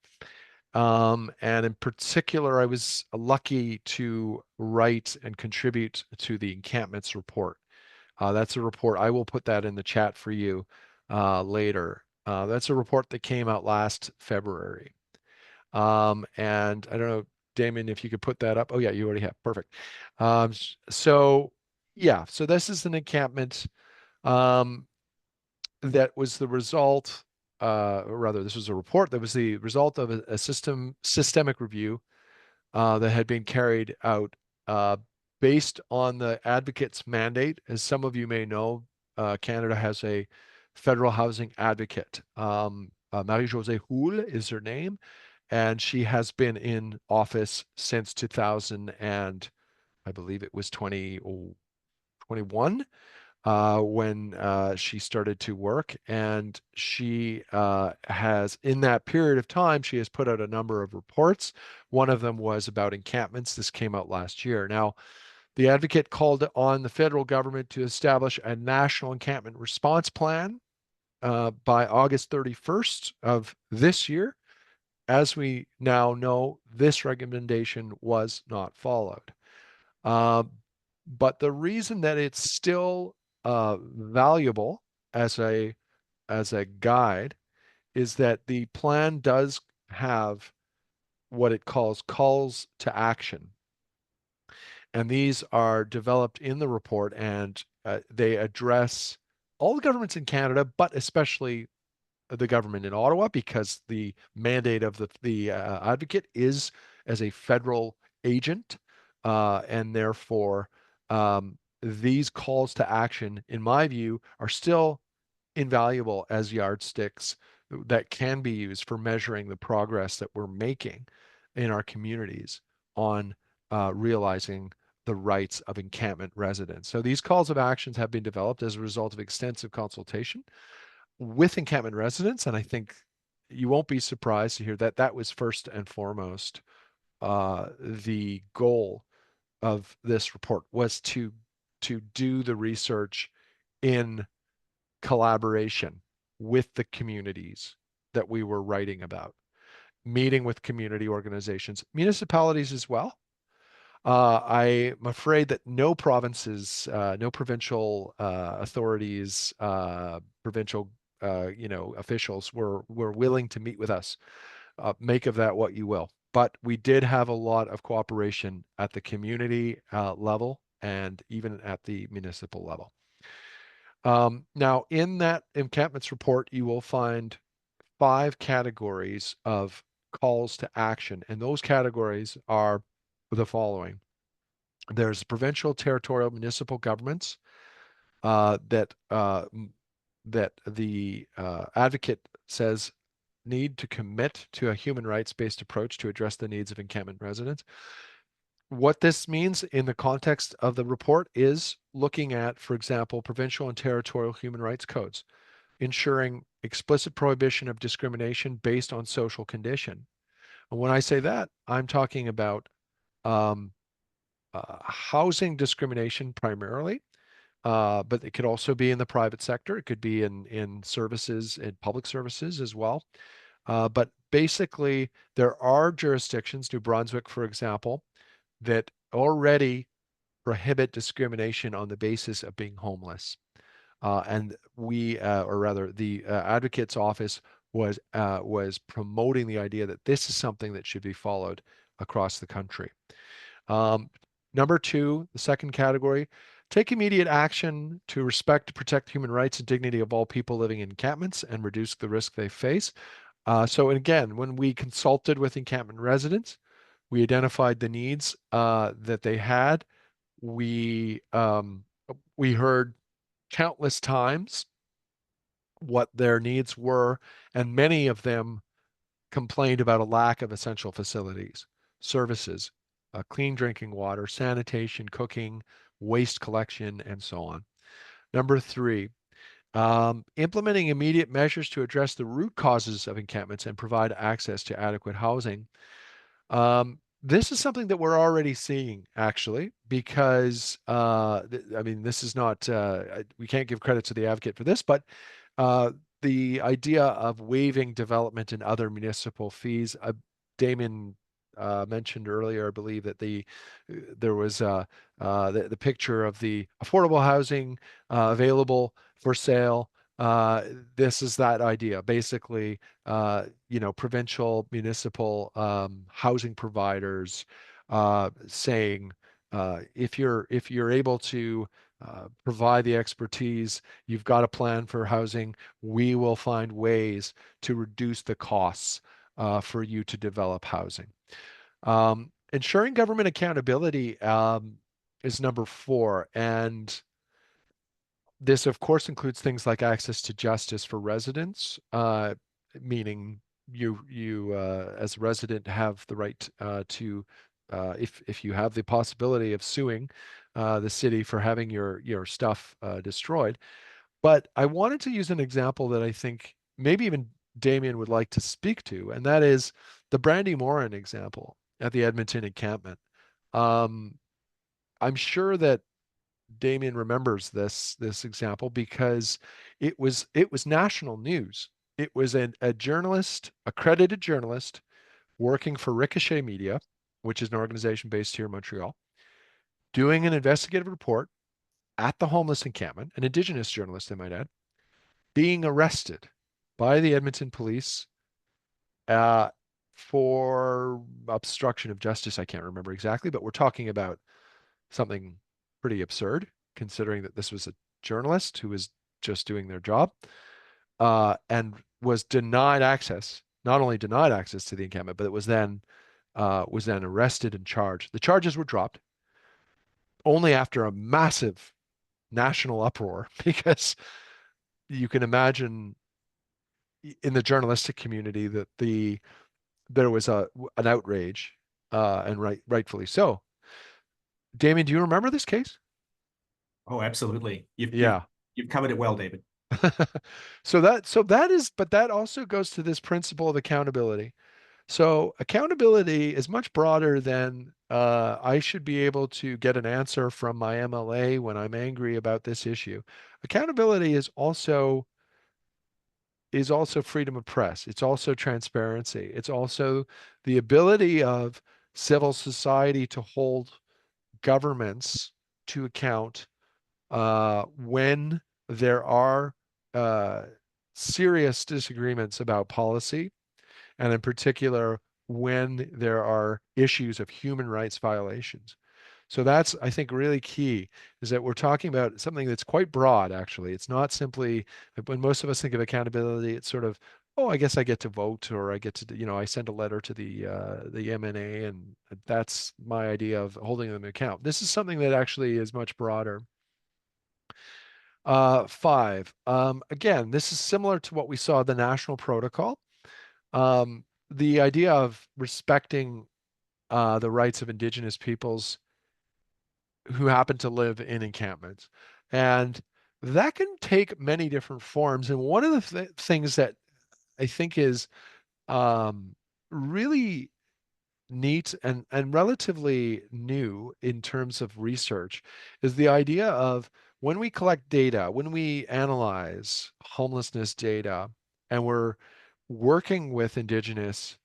And in particular, I was lucky to write and contribute to the Encampments report. That's a report. I will put that in the chat for you later. That's a report that came out last February. And I don't know, Damian, if you could put that up. Oh yeah, you already have. Perfect. So yeah, so this is an encampment that was the result, or rather, this was a report that was the result of a systemic review that had been carried out based on the advocate's mandate. As some of you may know, Canada has a federal housing advocate. Marie-Josée Houle is her name, and she has been in office since 2000, and I believe it was 2021 when she started to work. And she has, in that period of time, she has put out a number of reports. One of them was about encampments. This came out last year. Now, the advocate called on the federal government to establish a national encampment response plan by August 31st of this year. As we now know, this recommendation was not followed. But the reason that it's still valuable as a guide is that the plan does have what it calls to action, and these are developed in the report, and they address all the governments in Canada, but especially the government in Ottawa, because the mandate of the advocate is as a federal agent, and therefore these calls to action, in my view, are still invaluable as yardsticks that can be used for measuring the progress that we're making in our communities on realizing the rights of encampment residents. So these calls of actions have been developed as a result of extensive consultation with encampment residents, and I think you won't be surprised to hear that that was first and foremost the goal of this report, was to do the research in collaboration with the communities that we were writing about, meeting with community organizations, municipalities as well. I'm afraid that no provinces, no provincial authorities, provincial officials were willing to meet with us. Make of that what you will. But we did have a lot of cooperation at the community level and even at the municipal level. Now, in that encampments report, you will find 5 categories of calls to action, and those categories are the following. There's provincial, territorial, municipal governments that the advocate says need to commit to a human rights-based approach to address the needs of encampment residents. What this means in the context of the report is looking at, for example, provincial and territorial human rights codes, ensuring explicit prohibition of discrimination based on social condition. And when I say that, I'm talking about housing discrimination primarily, but it could also be in the private sector. It could be in services, in public services as well. But basically, there are jurisdictions, New Brunswick, for example, that already prohibit discrimination on the basis of being homeless. And we, or rather, the advocate's office was promoting the idea that this is something that should be followed across the country. Number 2, the second category, take immediate action to respect, protect human rights and dignity of all people living in encampments and reduce the risk they face. So again, when we consulted with encampment residents, we identified the needs that they had. We heard countless times what their needs were, and many of them complained about a lack of essential facilities, services, clean drinking water, sanitation, cooking, waste collection, and so on. Number 3, implementing immediate measures to address the root causes of encampments and provide access to adequate housing. This is something that we're already seeing, actually, because I mean, this is not we can't give credit to the advocate for this, but uh, the idea of waiving development and other municipal fees. Damien mentioned earlier, I believe, that there was the picture of the affordable housing available for sale. This is that idea, basically. Provincial, municipal housing providers saying if you're able to provide the expertise, you've got a plan for housing, we will find ways to reduce the costs for you to develop housing. Ensuring government accountability is number 4, and this, of course, includes things like access to justice for residents, meaning you as a resident have the right to, if you have the possibility of suing the city for having your stuff destroyed. But I wanted to use an example that I think maybe even Damien would like to speak to, and that is the Brandy Morin example at the Edmonton encampment. Um, I'm sure that Damien remembers this example because it was national news. It was a journalist, accredited journalist, working for Ricochet Media, which is an organization based here in Montreal, doing an investigative report at the homeless encampment, an Indigenous journalist, I might add, being arrested by the Edmonton police uh, for obstruction of justice. I can't remember exactly, but we're talking about something pretty absurd, considering that this was a journalist who was just doing their job and was denied access, not only denied access to the encampment, but it was then arrested and charged. The charges were dropped only after a massive national uproar because you can imagine in the journalistic community that there was an outrage and rightfully so. Damien, do you remember this case? Oh, absolutely. Yeah. You've covered it well, David. But that also goes to this principle of accountability. So accountability is much broader than I should be able to get an answer from my MLA when I'm angry about this issue. Accountability is also freedom of press. It's also transparency. It's also the ability of civil society to hold governments to account when there are uh, serious disagreements about policy, and in particular, when there are issues of human rights violations. So that's, I think, really key, is that we're talking about something that's quite broad, actually. It's not simply, when most of us think of accountability, it's sort of, oh, I guess I get to vote, or I get to, I send a letter to the MNA, and that's my idea of holding them to account. This is something that actually is much broader. 5. Again, this is similar to what we saw in the national protocol. The idea of respecting the rights of Indigenous peoples who happen to live in encampments. And that can take many different forms. And one of the things that I think is really neat and relatively new in terms of research is the idea of, when we collect data, when we analyze homelessness data, and we're working with Indigenous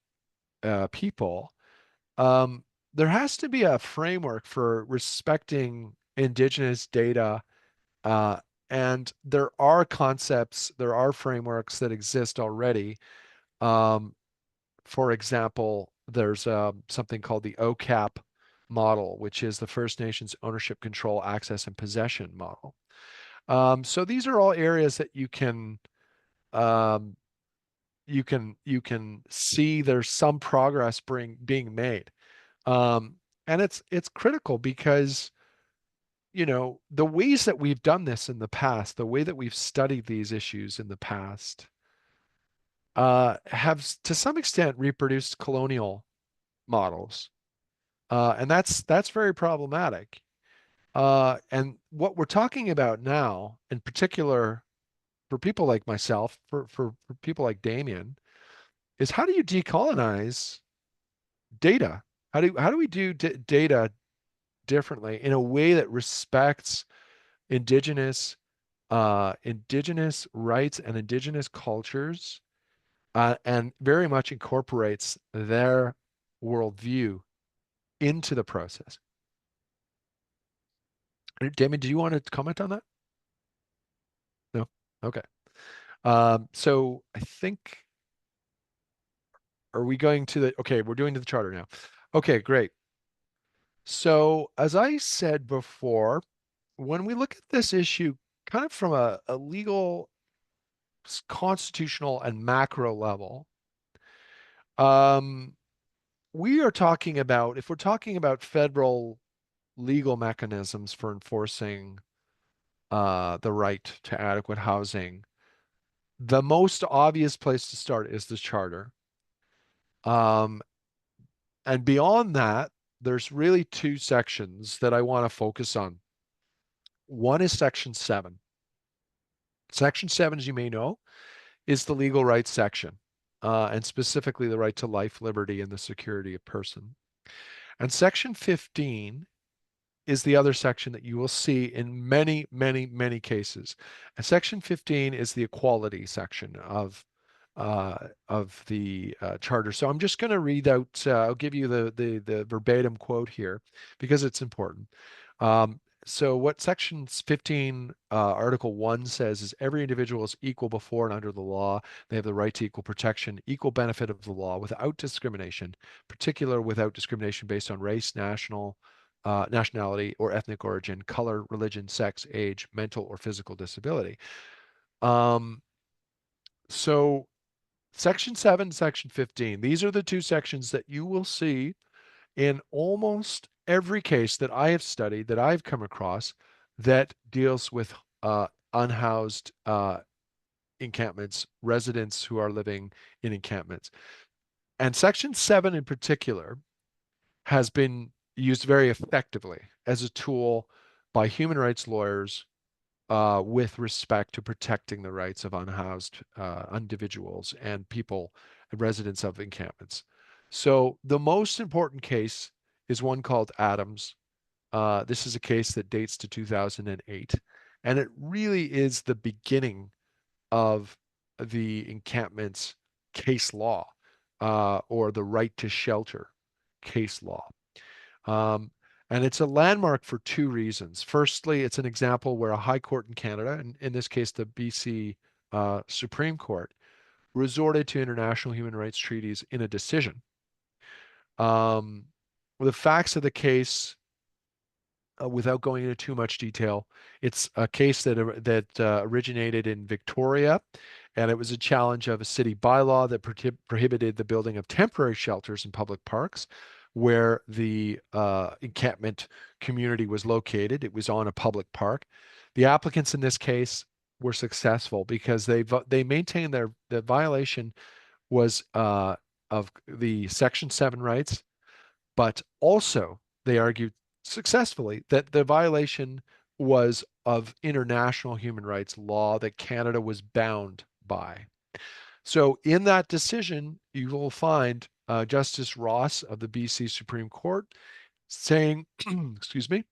people, um, there has to be a framework for respecting Indigenous data. Uh, and there are concepts, there are frameworks that exist already. Um, for example, there's something called the OCAP model, which is the First Nations Ownership, Control, Access, and Possession model. So these are all areas that um, you can see there's some progress being made. Um, and it's critical because, the ways that we've done this in the past, the way that we've studied these issues in the past, have to some extent reproduced colonial models. And that's very problematic. And what we're talking about now, in particular, for people like myself, for people like Damien, is how do you decolonize data? How do we do data differently in a way that respects indigenous indigenous rights and indigenous cultures, and very much incorporates their worldview into the process? Damien, do you want to comment on that? No? Okay. So I think, are we going to the, okay, we're doing to the charter now. Okay, great. So as I said before, when we look at this issue kind of from a legal, constitutional, and macro level, we are talking about, if we're talking about federal legal mechanisms for enforcing the right to adequate housing, the most obvious place to start is the charter. And beyond that, there's really two sections that I want to focus on. One is Section 7. Section 7, as you may know, is the legal rights section, and specifically the right to life, liberty, and the security of person. And Section 15 is the other section that you will see in many, many, many cases. And Section 15 is the equality section of the charter. So I'm just going to read out, I'll give you the verbatim quote here because it's important. So what Section 15, Article 1 says is every individual is equal before and under the law. They have the right to equal protection, equal benefit of the law without discrimination, particular without discrimination based on race, nationality or ethnic origin, color, religion, sex, age, mental or physical disability. So Section 7, Section 15, these are the two sections that you will see in almost every case that I have studied, that I've come across, that deals with unhoused encampments, residents who are living in encampments. And Section 7 in particular has been used very effectively as a tool by human rights lawyers with respect to protecting the rights of unhoused individuals and people, residents of encampments. So the most important case is one called Adams. This is a case that dates to 2008, and it really is the beginning of the encampments case law, or the right to shelter case law. And it's a landmark for two reasons. Firstly, it's an example where a high court in Canada, and in this case, the BC Supreme Court, resorted to international human rights treaties in a decision. The facts of the case, without going into too much detail, it's a case that originated in Victoria, and it was a challenge of a city bylaw that prohibited the building of temporary shelters in public parks where the encampment community was located. It was on a public park. The applicants in this case were successful because they maintained the violation was of the Section 7 rights, but also they argued successfully that the violation was of international human rights law that Canada was bound by. So in that decision, you will find Justice Ross of the BC Supreme Court saying, excuse me,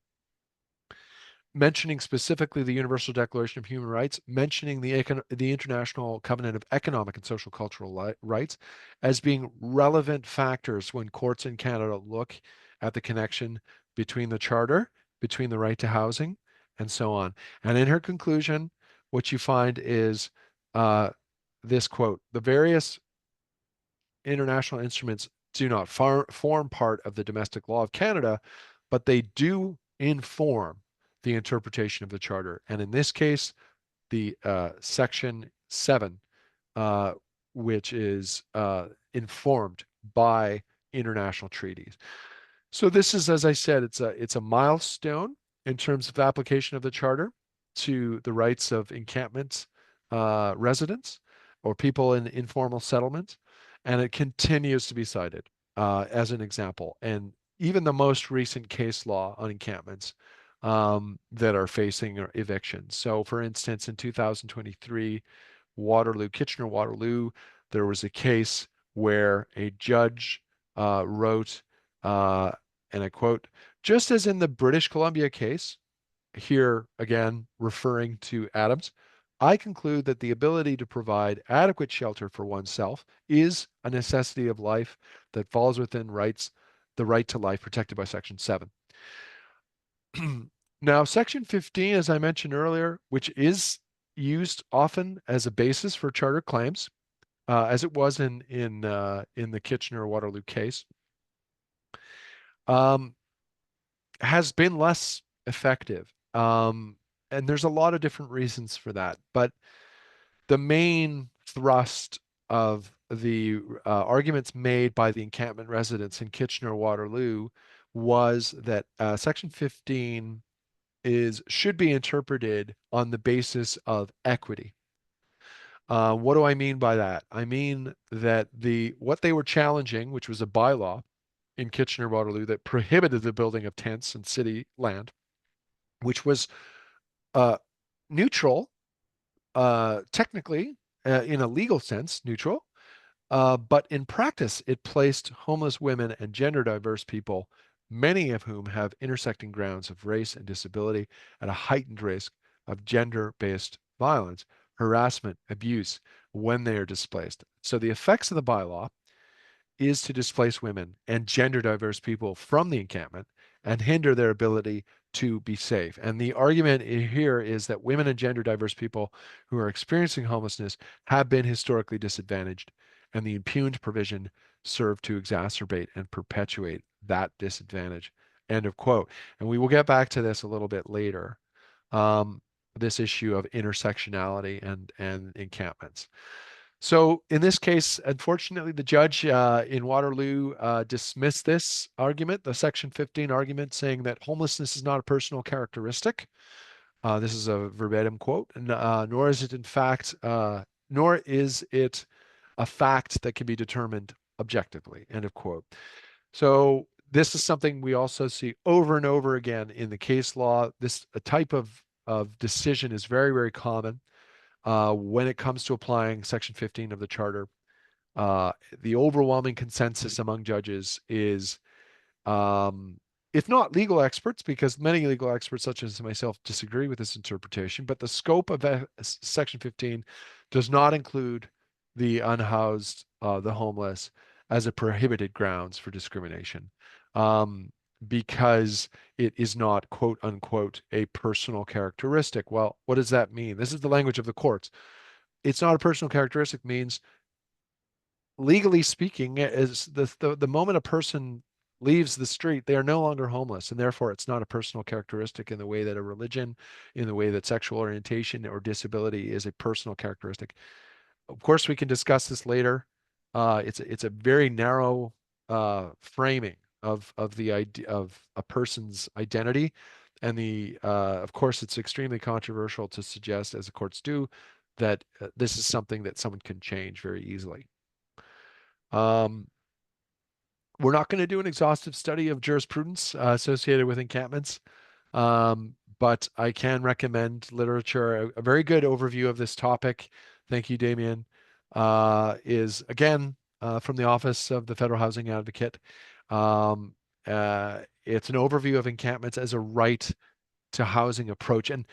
mentioning specifically the Universal Declaration of Human Rights, mentioning the International Covenant of Economic and Social Cultural Rights as being relevant factors when courts in Canada look at the connection between the Charter, between the right to housing, and so on. And in her conclusion, what you find is this quote: the various international instruments do not form part of the domestic law of Canada, but they do inform the interpretation of the Charter. And in this case, the Section 7, which is informed by international treaties. So this is, as I said, it's a milestone in terms of application of the Charter to the rights of encampment residents or people in informal settlements, and it continues to be cited as an example. And even the most recent case law on encampments that are facing evictions. So, for instance, in 2023, Kitchener-Waterloo, there was a case where a judge wrote and I quote, just as in the British Columbia case, here again referring to Adams, I conclude that the ability to provide adequate shelter for oneself is a necessity of life that falls within the right to life protected by Section 7. Now, Section 15, as I mentioned earlier, which is used often as a basis for charter claims, as it was in the Kitchener-Waterloo case, has been less effective. And there's a lot of different reasons for that. But the main thrust of the arguments made by the encampment residents in Kitchener-Waterloo was that Section 15 should be interpreted on the basis of equity. What do I mean by that? I mean that what they were challenging, which was a bylaw in Kitchener-Waterloo that prohibited the building of tents in city land, which was neutral, technically, in a legal sense, neutral, but in practice, it placed homeless women and gender diverse people, many of whom have intersecting grounds of race and disability, at a heightened risk of gender-based violence, harassment, abuse when they are displaced. So the effects of the bylaw is to displace women and gender diverse people from the encampment and hinder their ability to be safe. And the argument here is that women and gender diverse people who are experiencing homelessness have been historically disadvantaged, and the impugned provision served to exacerbate and perpetuate that disadvantage. End of quote. And we will get back to this a little bit later, this issue of intersectionality and encampments. So in this case, unfortunately, the judge in Waterloo dismissed this argument, the Section 15 argument, saying that homelessness is not a personal characteristic. This is a verbatim quote, nor is it a fact that can be determined objectively. End of quote. So this is something we also see over and over again in the case law. This type of decision is very, very common. When it comes to applying Section 15 of the Charter, the overwhelming consensus among judges is, if not legal experts, because many legal experts, such as myself, disagree with this interpretation, but the scope of Section 15 does not include the unhoused, the homeless, as a prohibited grounds for discrimination. Because it is not, quote unquote, a personal characteristic. Well, what does that mean? This is the language of the courts. It's not a personal characteristic means, legally speaking, is the moment a person leaves the street, they are no longer homeless, and therefore it's not a personal characteristic in the way that a religion, in the way that sexual orientation or disability is a personal characteristic. Of course, we can discuss this later. It's a very narrow framing of the idea of a person's identity, and of course it's extremely controversial to suggest, as the courts do, that this is something that someone can change very easily. We're not going to do an exhaustive study of jurisprudence associated with encampments, but I can recommend literature. A very good overview of this topic, thank you, Damian, is again from the Office of the Federal Housing Advocate. It's an overview of encampments as a right to housing approach. And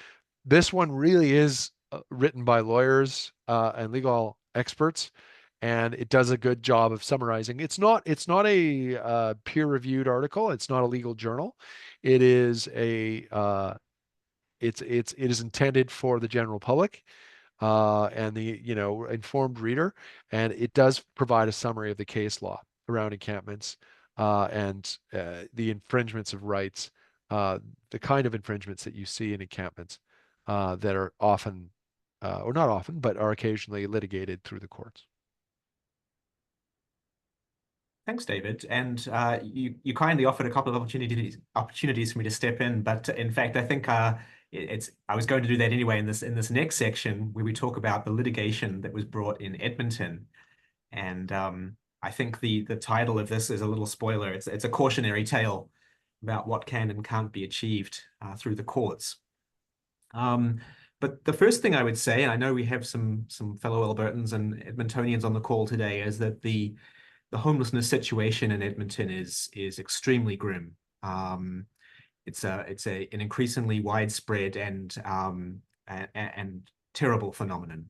this one really is written by lawyers and legal experts, and it does a good job of summarizing. It's not a peer-reviewed article. It's not a legal journal. It is it is intended for the general public and the informed reader, and it does provide a summary of the case law around encampments and the infringements of rights, the kind of infringements that you see in encampments that are often, or not often, but are occasionally litigated through the courts. Thanks, David. And you kindly offered a couple of opportunities for me to step in, but in fact, I think I was going to do that anyway in this next section where we talk about the litigation that was brought in Edmonton. And I think the title of this is a little spoiler. It's a cautionary tale about what can and can't be achieved through the courts. But the first thing I would say, and I know we have some fellow Albertans and Edmontonians on the call today, is that the the homelessness situation in Edmonton is extremely grim. It's an increasingly widespread and terrible phenomenon,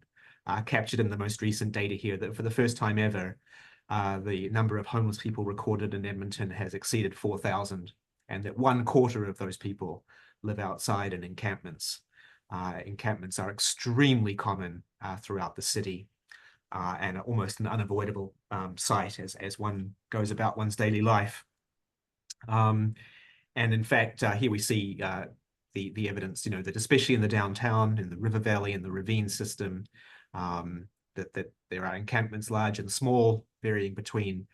captured in the most recent data here that for the first time ever, the number of homeless people recorded in Edmonton has exceeded 4,000, and that 1/4 of those people live outside in encampments. Encampments are extremely common throughout the city, and are almost an unavoidable sight as one goes about one's daily life. And in fact, here we see the evidence, that especially in the downtown, in the river valley, in the ravine system, that there are encampments large and small, varying between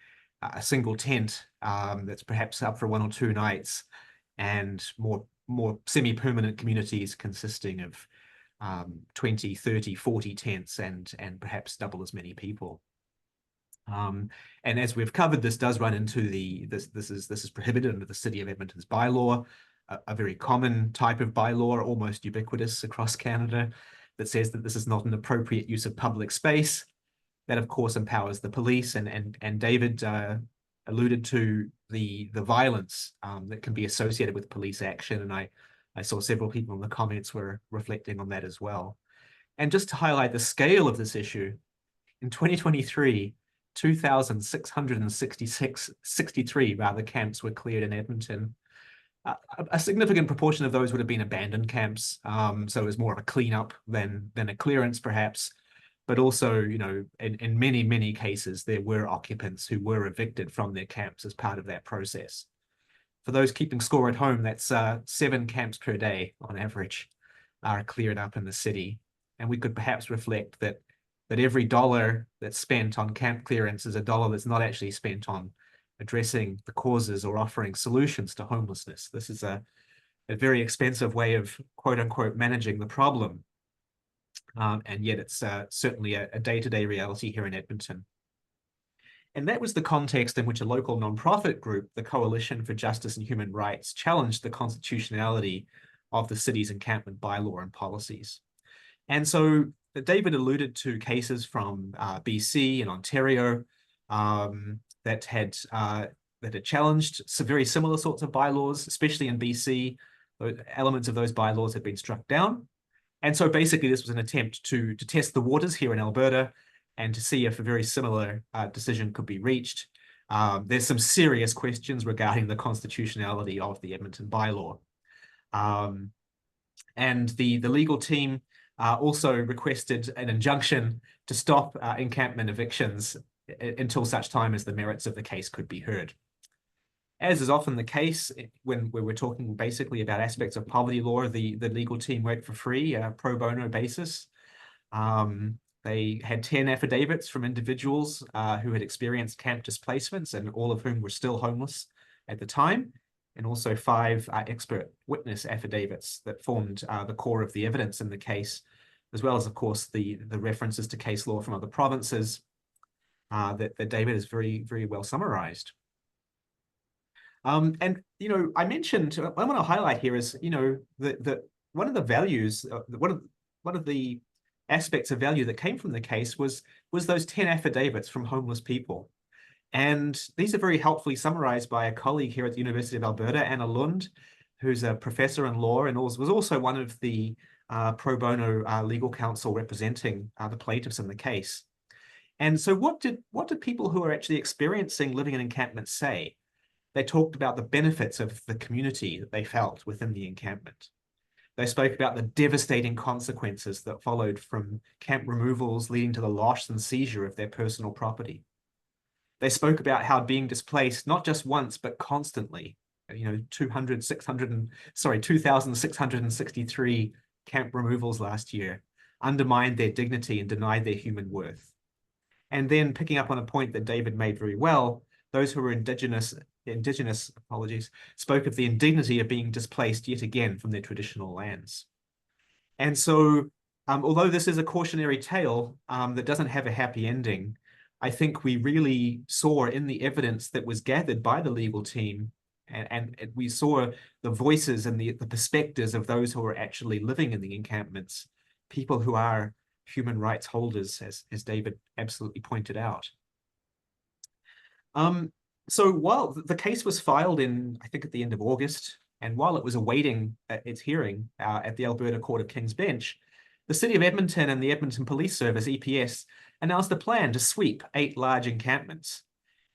a single tent that's perhaps up for 1 or 2 nights, and more semi-permanent communities consisting of 20, 30, 40 tents and perhaps double as many people. And as we've covered, this does run into this is prohibited under the City of Edmonton's bylaw, a very common type of bylaw, almost ubiquitous across Canada, that says that this is not an appropriate use of public space. That, of course, empowers the police, and David alluded to the violence that can be associated with police action, and I saw several people in the comments were reflecting on that as well. And just to highlight the scale of this issue, in 2023, 2,663 camps were cleared in Edmonton. A significant proportion of those would have been abandoned camps, so it was more of a cleanup than a clearance, perhaps. But also, in many cases, there were occupants who were evicted from their camps as part of that process. For those keeping score at home, that's 7 camps per day on average are cleared up in the city. And we could perhaps reflect that every dollar that's spent on camp clearance is a dollar that's not actually spent on addressing the causes or offering solutions to homelessness. This is a very expensive way of, quote unquote, managing the problem. And yet it's certainly a day-to-day reality here in Edmonton. And that was the context in which a local nonprofit group, the Coalition for Justice and Human Rights, challenged the constitutionality of the city's encampment bylaw and policies. And so David alluded to cases from BC and Ontario that had challenged some very similar sorts of bylaws, especially in BC. Elements of those bylaws had been struck down. And so basically this was an attempt to test the waters here in Alberta and to see if a very similar decision could be reached. There's some serious questions regarding the constitutionality of the Edmonton bylaw. And the legal team also requested an injunction to stop encampment evictions until such time as the merits of the case could be heard. As is often the case when we're talking basically about aspects of poverty law, the legal team worked for free, pro bono basis. They had 10 affidavits from individuals who had experienced camp displacements, and all of whom were still homeless at the time, and also 5 expert witness affidavits that formed the core of the evidence in the case, as well as, of course, the references to case law from other provinces that David has very, very well summarized. And, I mentioned, what I want to highlight here is, that one of the values, one of the aspects of value that came from the case was those 10 affidavits from homeless people. And these are very helpfully summarized by a colleague here at the University of Alberta, Anna Lund, who's a professor in law and was also one of the pro bono legal counsel representing the plaintiffs in the case. And so what did people who are actually experiencing living in encampments say? They talked about the benefits of the community that they felt within the encampment. They spoke about the devastating consequences that followed from camp removals leading to the loss and seizure of their personal property. They spoke about how being displaced, not just once, but constantly, 2,663 camp removals last year, undermined their dignity and denied their human worth. And then picking up on a point that David made very well, those who were indigenous, spoke of the indignity of being displaced yet again from their traditional lands. And so, although this is a cautionary tale that doesn't have a happy ending, I think we really saw in the evidence that was gathered by the legal team, and we saw the voices and the perspectives of those who are actually living in the encampments, people who are human rights holders, as David absolutely pointed out. So while the case was filed in, I think at the end of August, and while it was awaiting its hearing at the Alberta Court of King's Bench, the City of Edmonton and the Edmonton Police Service, EPS, announced a plan to sweep 8 large encampments.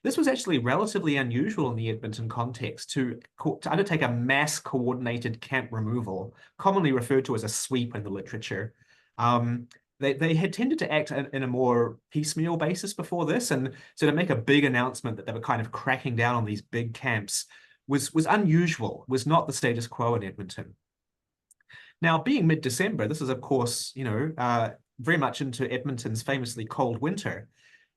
This was actually relatively unusual in the Edmonton context to undertake a mass coordinated camp removal, commonly referred to as a sweep in the literature. They had tended to act in a more piecemeal basis before this, and so to make a big announcement that they were kind of cracking down on these big camps was unusual, was not the status quo in Edmonton. Now, being mid-December, this is, of course, very much into Edmonton's famously cold winter.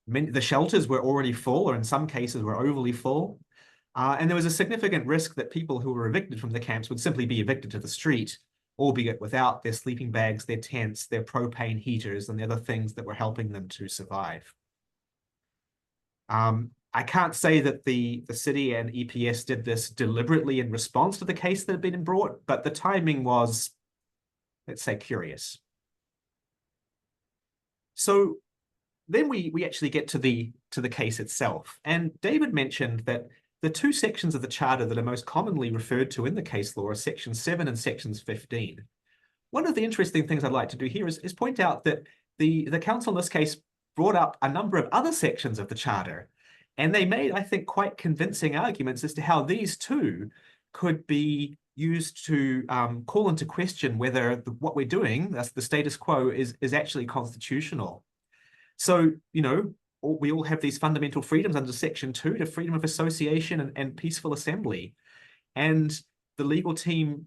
The shelters were already full, or in some cases were overly full. And there was a significant risk that people who were evicted from the camps would simply be evicted to the street, albeit without their sleeping bags, their tents, their propane heaters, and the other things that were helping them to survive. I can't say that the city and EPS did this deliberately in response to the case that had been brought, but the timing was, let's say, curious. So then we actually get to the case itself. And David mentioned that the 2 sections of the charter that are most commonly referred to in the case law are sections 7 and sections 15. One of the interesting things I'd like to do here is point out that the council in this case brought up a number of other sections of the charter, and they made, I think, quite convincing arguments as to how these two could be used to call into question whether what we're doing, that's the status quo, is actually constitutional. So, we all have these fundamental freedoms under Section 2, to freedom of association and peaceful assembly. And the legal team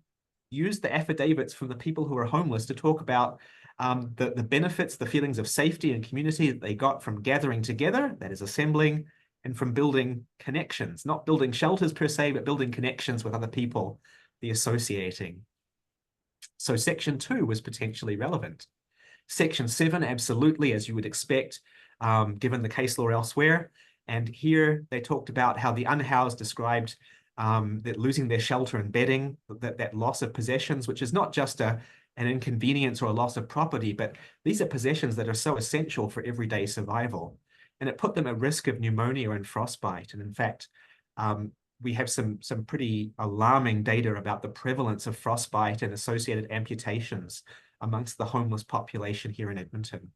used the affidavits from the people who are homeless to talk about the benefits, the feelings of safety and community that they got from gathering together, that is assembling, and from building connections, not building shelters per se, but building connections with other people, the associating. So Section 2 was potentially relevant. Section 7, absolutely, as you would expect, given the case law elsewhere. And here they talked about how the unhoused described that losing their shelter and bedding, that loss of possessions, which is not just an inconvenience or a loss of property, but these are possessions that are so essential for everyday survival. And it put them at risk of pneumonia and frostbite. And in fact, we have some pretty alarming data about the prevalence of frostbite and associated amputations amongst the homeless population here in Edmonton.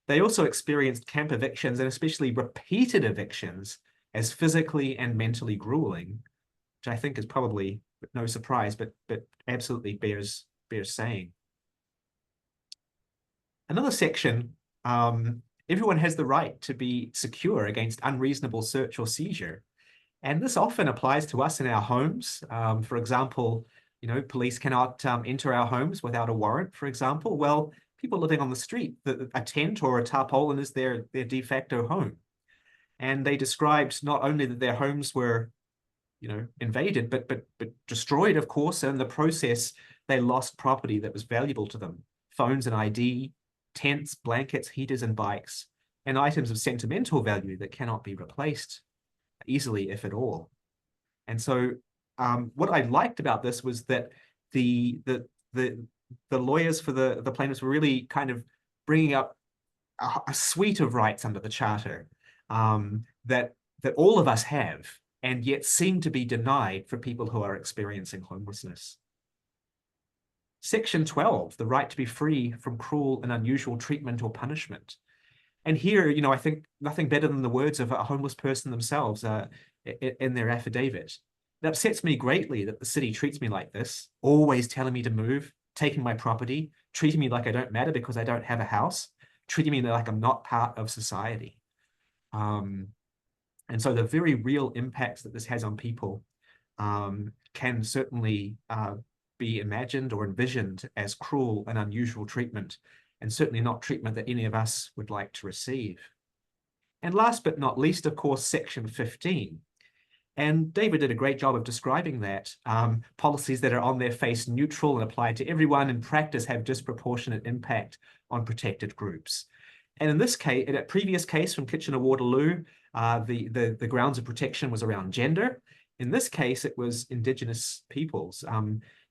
They also experienced camp evictions, and especially repeated evictions, as physically and mentally grueling, which I think is probably no surprise, but absolutely bears saying. Another section, everyone has the right to be secure against unreasonable search or seizure. And this often applies to us in our homes. For example, police cannot enter our homes without a warrant, for example. Well, people living on the street, a tent or a tarpaulin is their de facto home. And they described not only that their homes were, invaded, but destroyed, of course. And in the process, they lost property that was valuable to them: phones and ID, tents, blankets, heaters, and bikes, and items of sentimental value that cannot be replaced easily, if at all. And so what I liked about this was that the lawyers for the plaintiffs were really kind of bringing up a suite of rights under the charter that all of us have, and yet seem to be denied for people who are experiencing homelessness. Section 12, the right to be free from cruel and unusual treatment or punishment. And here, I think nothing better than the words of a homeless person themselves in their affidavit. It upsets me greatly that the city treats me like this, always telling me to move, taking my property, treating me like I don't matter because I don't have a house, treating me like I'm not part of society. And so the very real impacts that this has on people can certainly be imagined or envisioned as cruel and unusual treatment, and certainly not treatment that any of us would like to receive. And last but not least, of course, Section 15. And David did a great job of describing that. Policies that are on their face neutral and apply to everyone in practice have disproportionate impact on protected groups. And in this case, in a previous case from Kitchener-Waterloo, the grounds of protection was around gender. In this case, it was Indigenous peoples.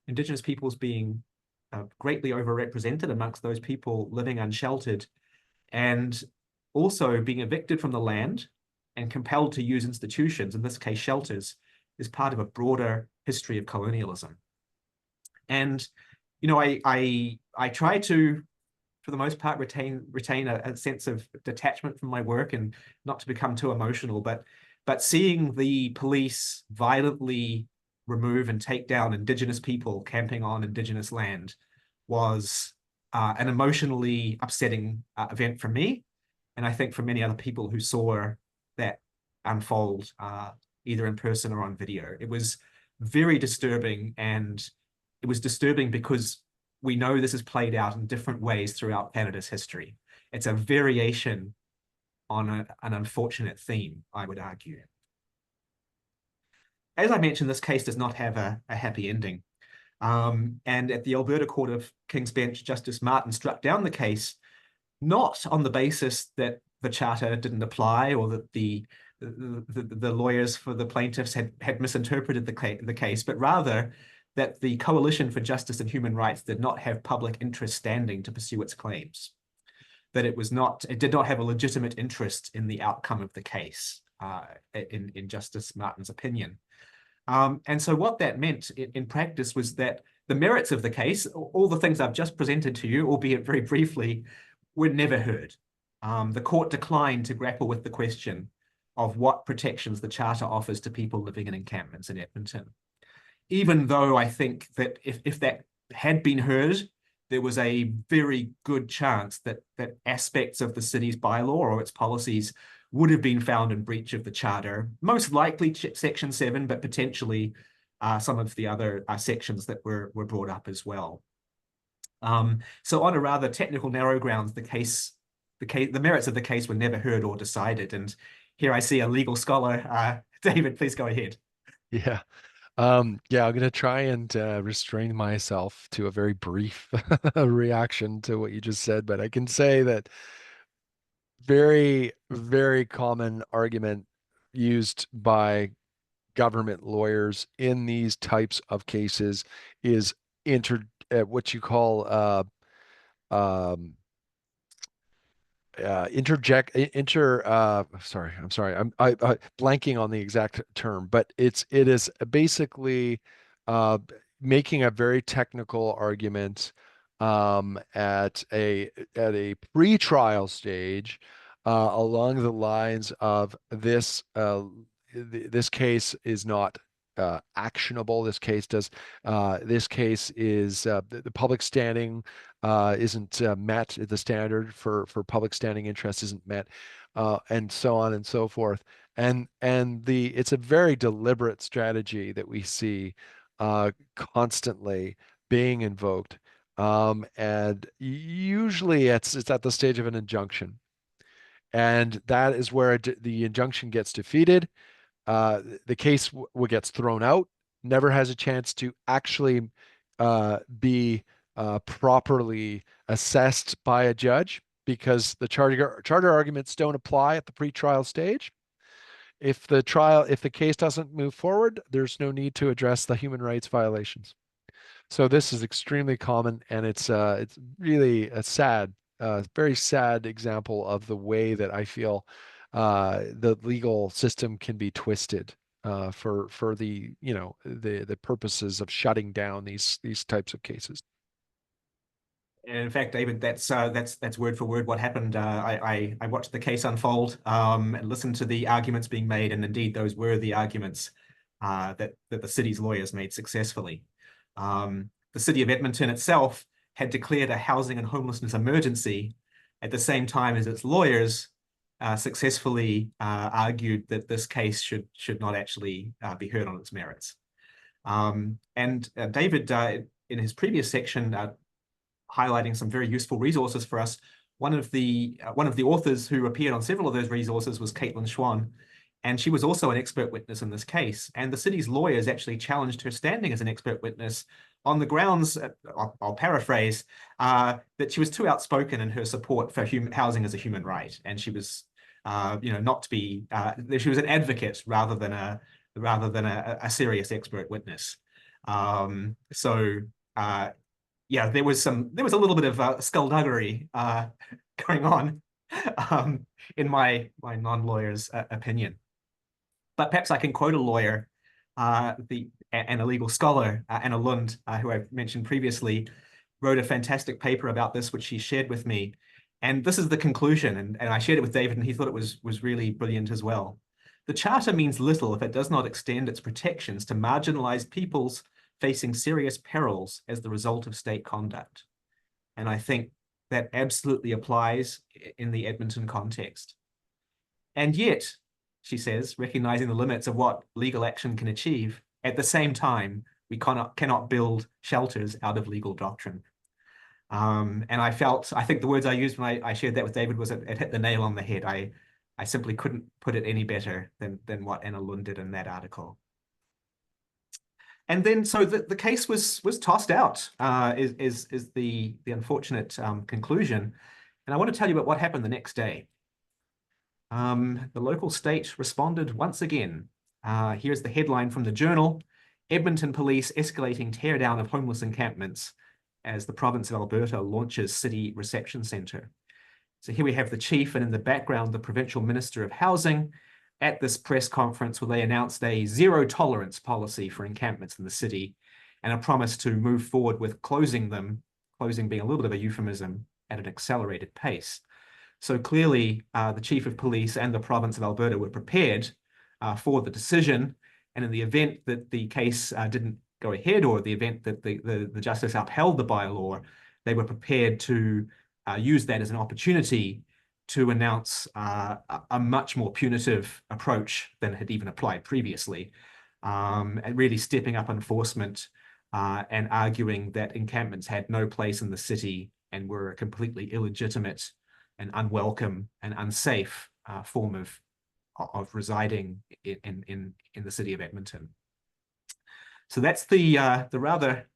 Indigenous peoples being greatly overrepresented amongst those people living unsheltered, and also being evicted from the land and compelled to use institutions, in this case shelters, is part of a broader history of colonialism. And, you know, I try to, for the most part, retain a sense of detachment from my work and not to become too emotional, but seeing the police violently remove and take down Indigenous people camping on Indigenous land was an emotionally upsetting event for me, and I think for many other people who saw that unfold either in person or on video. It was very disturbing, and it was disturbing because we know this has played out in different ways throughout Canada's history. It's a variation on an unfortunate theme, I would argue. As I mentioned, this case does not have a happy ending. And at the Alberta Court of King's Bench, Justice Martin struck down the case, not on the basis that the charter didn't apply or that the lawyers for the plaintiffs had misinterpreted the case, but rather that the Coalition for Justice and Human Rights did not have public interest standing to pursue its claims, that it did not have a legitimate interest in the outcome of the case, in Justice Martin's opinion. And so what that meant in practice was that the merits of the case, all the things I've just presented to you, albeit very briefly, were never heard. The court declined to grapple with the question of what protections the Charter offers to people living in encampments in Edmonton. Even though I think that if that had been heard, there was a very good chance that aspects of the city's bylaw or its policies would have been found in breach of the Charter, most likely Section 7, but potentially some of the other sections that were brought up as well. So on a rather technical, narrow grounds, the merits of the case were never heard or decided. And here I see a legal scholar. David, please go ahead. Yeah. I'm going to try and restrain myself to a very brief reaction to what you just said, but I can say that very, very common argument used by government lawyers in these types of cases is what you call sorry, I'm blanking on the exact term, but it is basically making a very technical argument at a pre-trial stage along the lines of this case is not actionable. This case is the public standing isn't met. The standard for public standing interest isn't met, and so on and so forth. And it's a very deliberate strategy that we see constantly being invoked. And usually it's at the stage of an injunction, and that is where the injunction gets defeated. The case gets thrown out, never has a chance to actually be properly assessed by a judge because the charter arguments don't apply at the pretrial stage. If the case doesn't move forward, there's no need to address the human rights violations. So this is extremely common, and it's really a very sad example of the way that I feel the legal system can be twisted for the the purposes of shutting down these types of cases. And in fact, David, that's word for word what happened. I watched the case unfold and listened to the arguments being made, and indeed those were the arguments that the city's lawyers made successfully. The city of Edmonton itself had declared a housing and homelessness emergency at the same time as its lawyers successfully argued that this case should not actually be heard on its merits. And David, in his previous section, highlighting some very useful resources for us, one of the authors who appeared on several of those resources was Caitlin Schwann, and she was also an expert witness in this case. And the city's lawyers actually challenged her standing as an expert witness on the grounds, I'll paraphrase, that she was too outspoken in her support for housing as a human right, and she was, not to be. She was an advocate rather than a serious expert witness. Yeah, there was a little bit of skullduggery going on in my non-lawyer's opinion. But perhaps I can quote a lawyer, and a legal scholar, Anna Lund, who I've mentioned previously, wrote a fantastic paper about this, which she shared with me. And this is the conclusion, and I shared it with David, and he thought it was really brilliant as well. The Charter means little if it does not extend its protections to marginalized peoples facing serious perils as the result of state conduct. And I think that absolutely applies in the Edmonton context. And yet, she says, recognizing the limits of what legal action can achieve, at the same time, we cannot build shelters out of legal doctrine. And I think the words I used when I shared that with David was it hit the nail on the head. I simply couldn't put it any better than what Anna Lund did in that article. And then, so the case was tossed out, is the unfortunate conclusion. And I want to tell you about what happened the next day. The local state responded once again. Here's the headline from the Journal: Edmonton police escalating teardown of homeless encampments as the province of Alberta launches city reception centre. So here we have the chief, and in the background, the provincial minister of housing at this press conference where they announced a zero tolerance policy for encampments in the city and a promise to move forward with closing them, closing being a little bit of a euphemism, at an accelerated pace. So clearly, the chief of police and the province of Alberta were prepared for the decision. And in the event that the case didn't go ahead, or the event that the justice upheld the bylaw, they were prepared to use that as an opportunity to announce a much more punitive approach than had even applied previously, and really stepping up enforcement and arguing that encampments had no place in the city and were a completely illegitimate and unwelcome and unsafe form of residing in the city of Edmonton. So that's the rather,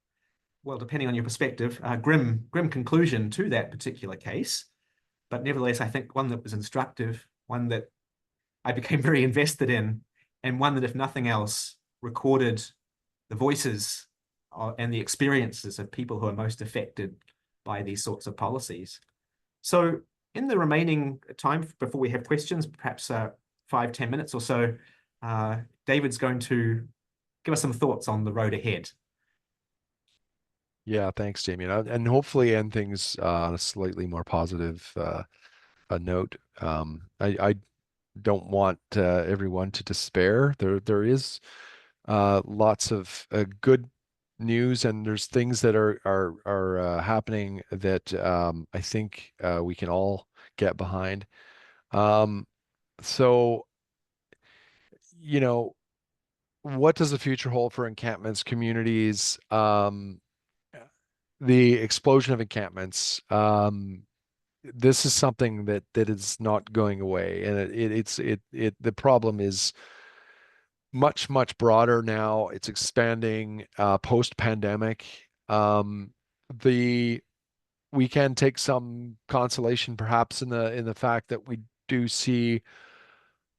well, depending on your perspective, grim conclusion to that particular case. But nevertheless, I think one that was instructive, one that I became very invested in, and one that, if nothing else, recorded the voices and the experiences of people who are most affected by these sorts of policies. So in the remaining time before we have questions, perhaps 5-10 minutes or so, David's going to give us some thoughts on the road ahead. Yeah, thanks, Damian. And hopefully end things on a slightly more positive a note. I don't want everyone to despair. There is lots of good news, and there's things that are happening that I think we can all get behind. So, you know, what does the future hold for encampments, communities? The explosion of encampments. This is something that is not going away, and the problem is much broader now. It's expanding post-pandemic. We can take some consolation perhaps in the fact that we do see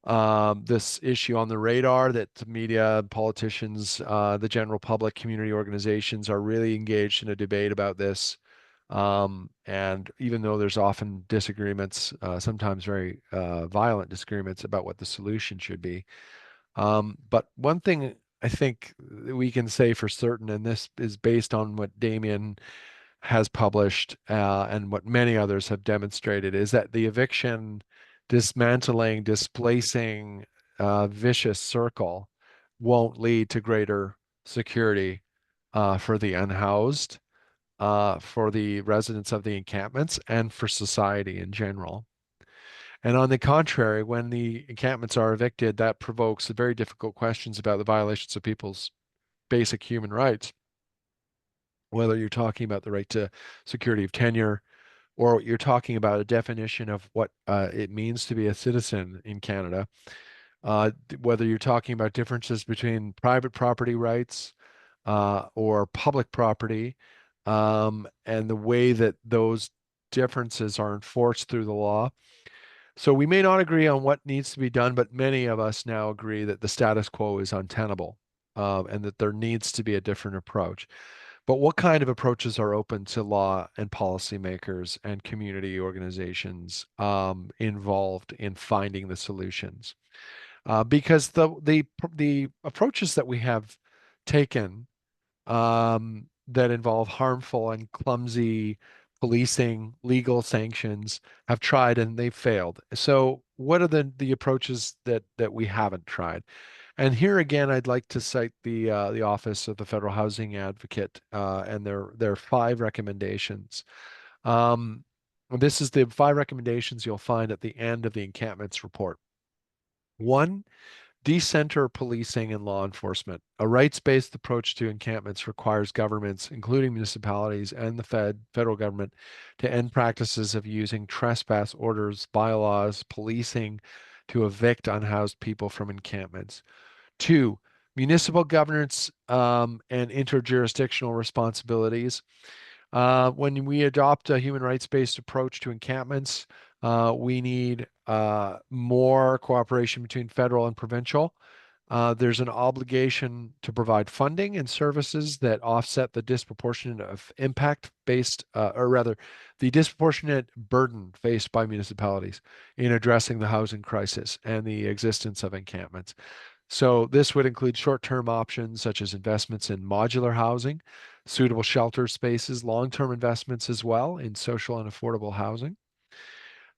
this issue on the radar, that the media, politicians, the general public, community organizations are really engaged in a debate about this. And even though there's often disagreements, sometimes very violent disagreements about what the solution should be. But one thing I think we can say for certain, and this is based on what Damian has published and what many others have demonstrated, is that the eviction, dismantling, displacing vicious circle won't lead to greater security for the unhoused, for the residents of the encampments, and for society in general. And on the contrary, when the encampments are evicted, that provokes very difficult questions about the violations of people's basic human rights, whether you're talking about the right to security of tenure, or you're talking about a definition of what it means to be a citizen in Canada, whether you're talking about differences between private property rights or public property, and the way that those differences are enforced through the law. So we may not agree on what needs to be done, but many of us now agree that the status quo is untenable, and that there needs to be a different approach. But what kind of approaches are open to law and policymakers and community organizations involved in finding the solutions? Because the approaches that we have taken that involve harmful and clumsy policing, legal sanctions, have tried and they've failed. So what are the approaches that we haven't tried? And here again, I'd like to cite the Office of the Federal Housing Advocate and their 5 recommendations. Um, this is the 5 recommendations you'll find at the end of the encampments report. 1, decenter policing and law enforcement. A rights-based approach to encampments requires governments, including municipalities and the federal government, to end practices of using trespass orders, bylaws, policing to evict unhoused people from encampments. 2, municipal governance and interjurisdictional responsibilities. When we adopt a human rights-based approach to encampments, we need more cooperation between federal and provincial. There's an obligation to provide funding and services that offset the disproportionate of impact-based, or rather, the disproportionate burden faced by municipalities in addressing the housing crisis and the existence of encampments. So this would include short-term options such as investments in modular housing, suitable shelter spaces, long-term investments as well in social and affordable housing.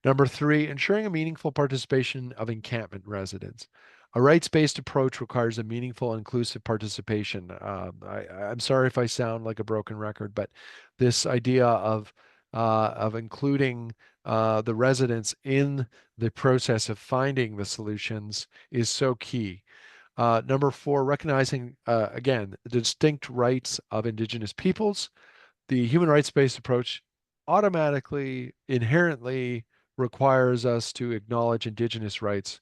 Number 3, ensuring a meaningful participation of encampment residents. A rights-based approach requires a meaningful and inclusive participation. I'm sorry if I sound like a broken record, but this idea of including the residents in the process of finding the solutions is so key. Number 4, recognizing, again, the distinct rights of Indigenous peoples. The human rights-based approach automatically, inherently requires us to acknowledge Indigenous rights,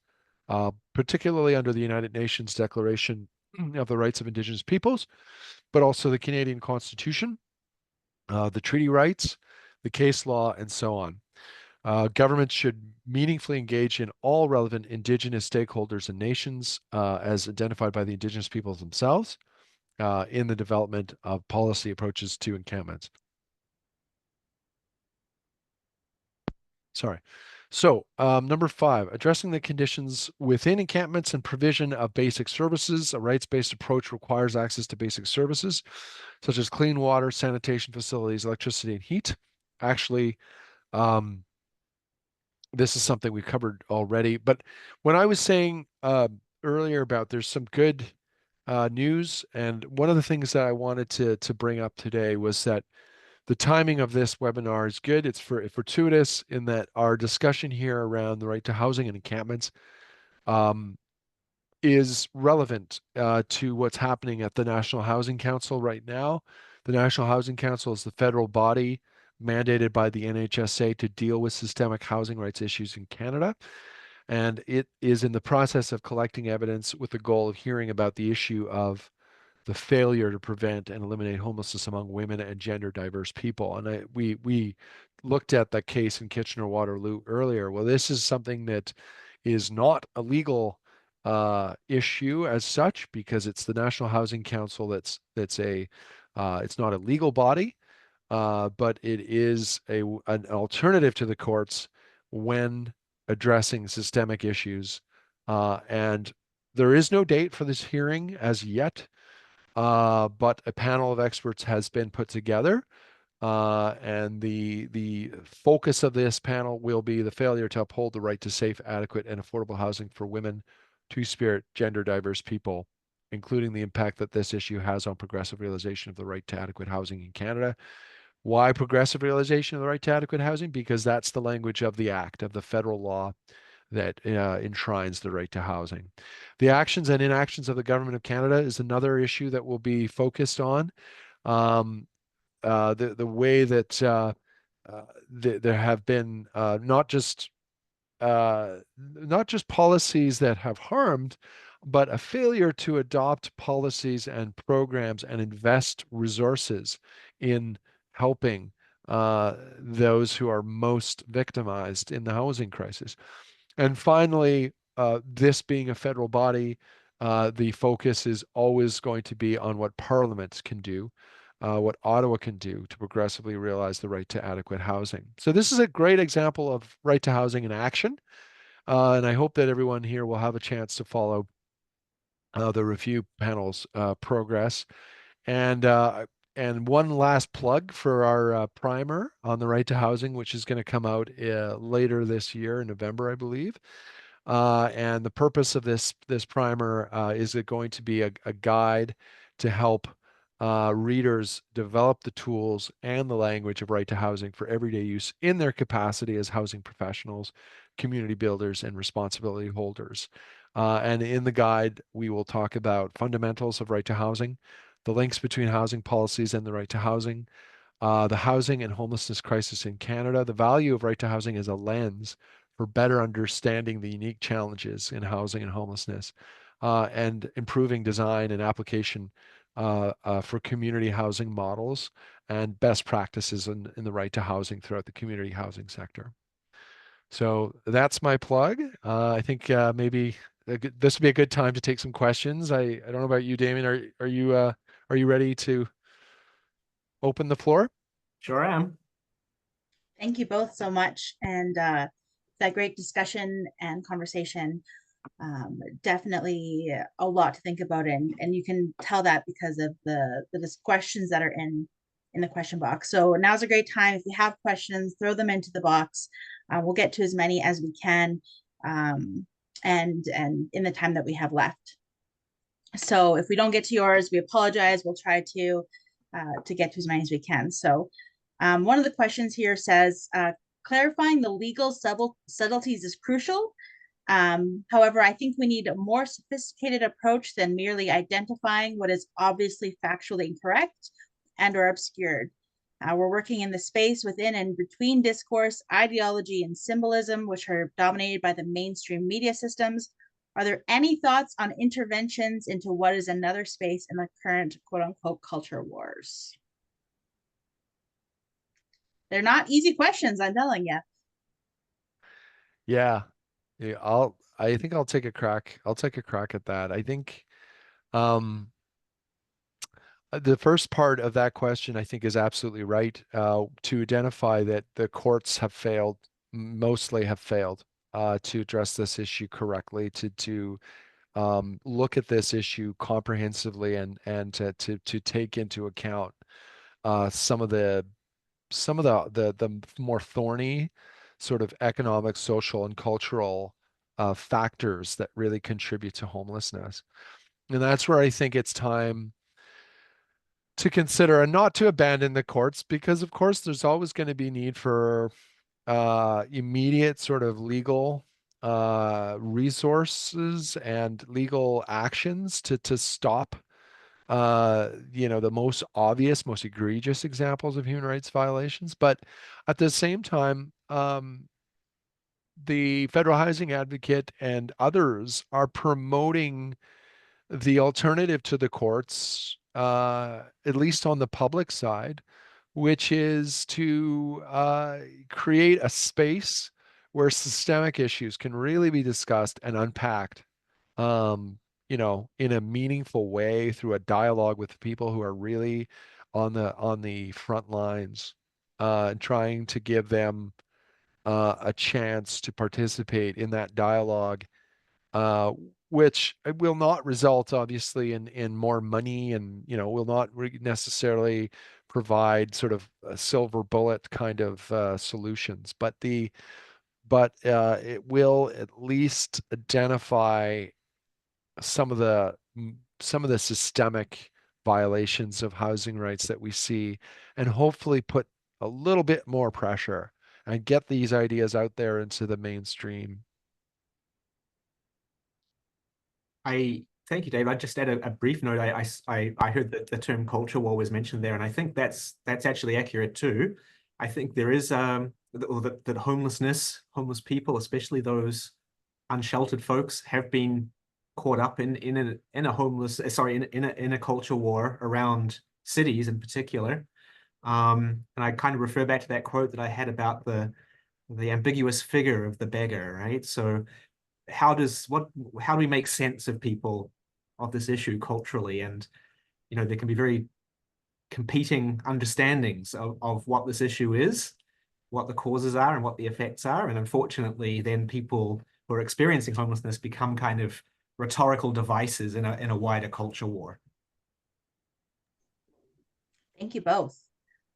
particularly under the United Nations Declaration of the Rights of Indigenous Peoples, but also the Canadian Constitution, the treaty rights, the case law, and so on. Governments should meaningfully engage in all relevant Indigenous stakeholders and nations as identified by the Indigenous peoples themselves in the development of policy approaches to encampments. Sorry. So, number 5, addressing the conditions within encampments and provision of basic services. A rights-based approach requires access to basic services such as clean water, sanitation facilities, electricity, and heat. Actually, this is something we covered already. But when I was saying earlier about there's some good news, and one of the things that I wanted to bring up today was that the timing of this webinar is good. It's fortuitous in that our discussion here around the right to housing and encampments is relevant to what's happening at the National Housing Council right now. The National Housing Council is the federal body mandated by the NHSA to deal with systemic housing rights issues in Canada. And it is in the process of collecting evidence with the goal of hearing about the issue of the failure to prevent and eliminate homelessness among women and gender diverse people. And we looked at that case in Kitchener-Waterloo earlier. Well, this is something that is not a legal issue as such, because it's the National Housing Council that's it's not a legal body, but it is an alternative to the courts when addressing systemic issues. And there is no date for this hearing as yet. But a panel of experts has been put together, and the focus of this panel will be the failure to uphold the right to safe, adequate, and affordable housing for women, two-spirit, gender diverse people, including the impact that this issue has on progressive realization of the right to adequate housing in Canada. Why progressive realization of the right to adequate housing? Because that's the language of the Act, of the federal law that enshrines the right to housing. The actions and inactions of the Government of Canada is another issue that will be focused on. The way that there have been not just policies that have harmed, but a failure to adopt policies and programs and invest resources in helping those who are most victimized in the housing crisis. And finally, this being a federal body, the focus is always going to be on what parliaments can do. what Ottawa can do to progressively realize the right to adequate housing. So this is a great example of right to housing in action. And I hope that everyone here will have a chance to follow the review panel's progress. And one last plug for our primer on the right to housing, which is going to come out later this year in November, I believe. And the purpose of this primer is it going to be a guide to help readers develop the tools and the language of right to housing for everyday use in their capacity as housing professionals, community builders, and responsibility holders. And in the guide, we will talk about fundamentals of right to housing, the links between housing policies and the right to housing, the housing and homelessness crisis in Canada, the value of right to housing as a lens for better understanding the unique challenges in housing and homelessness, and improving design and application for community housing models and best practices in the right to housing throughout the community housing sector. So that's my plug. I think maybe this would be a good time to take some questions. I don't know about you, Damian. Are you ready to open the floor? Sure am. Thank you both so much. And that great discussion and conversation. Definitely a lot to think about. And you can tell that because of the questions that are in the question box. So now's a great time. If you have questions, throw them into the box. We'll get to as many as we can, and in the time that we have left. So if we don't get to yours, we apologize. We'll try to get to as many as we can. So one of the questions here says, clarifying the legal subtleties is crucial. However, I think we need a more sophisticated approach than merely identifying what is obviously factually incorrect and or obscured. We're working in the space within and between discourse, ideology, and symbolism, which are dominated by the mainstream media systems. Are there any thoughts on interventions into what is another space in the current quote-unquote culture wars? They're not easy questions, I'm telling you. Yeah. I think I'll take a crack. I'll take a crack at that. I think the first part of that question, I think, is absolutely right. To identify that the courts have failed, mostly have failed, to address this issue correctly, to look at this issue comprehensively and to take into account some of the more thorny sort of economic, social, and cultural factors that really contribute to homelessness. And that's where I think it's time to consider and not to abandon the courts, because of course there's always going to be need for immediate sort of legal resources and legal actions to stop the most obvious, most egregious examples of human rights violations. But at the same time, the Federal Housing Advocate and others are promoting the alternative to the courts, at least on the public side, which is to create a space where systemic issues can really be discussed and unpacked, in a meaningful way through a dialogue with people who are really on the front lines, trying to give them a chance to participate in that dialogue, which will not result, obviously, in more money, and will not necessarily provide sort of a silver bullet kind of solutions, but it will at least identify some of the systemic violations of housing rights that we see, and hopefully put a little bit more pressure and get these ideas out there into the mainstream. Thank you, Dave. I just add a brief note. I heard that the term culture war was mentioned there, and I think that's actually accurate too. I think there is that homeless people, especially those unsheltered folks, have been caught up in a culture war around cities in particular. And I kind of refer back to that quote that I had about the ambiguous figure of the beggar, right? So how do we make sense of people, of this issue culturally? And there can be very competing understandings of what this issue is, what the causes are, and what the effects are. And unfortunately, then people who are experiencing homelessness become kind of rhetorical devices in a wider culture war. Thank you both.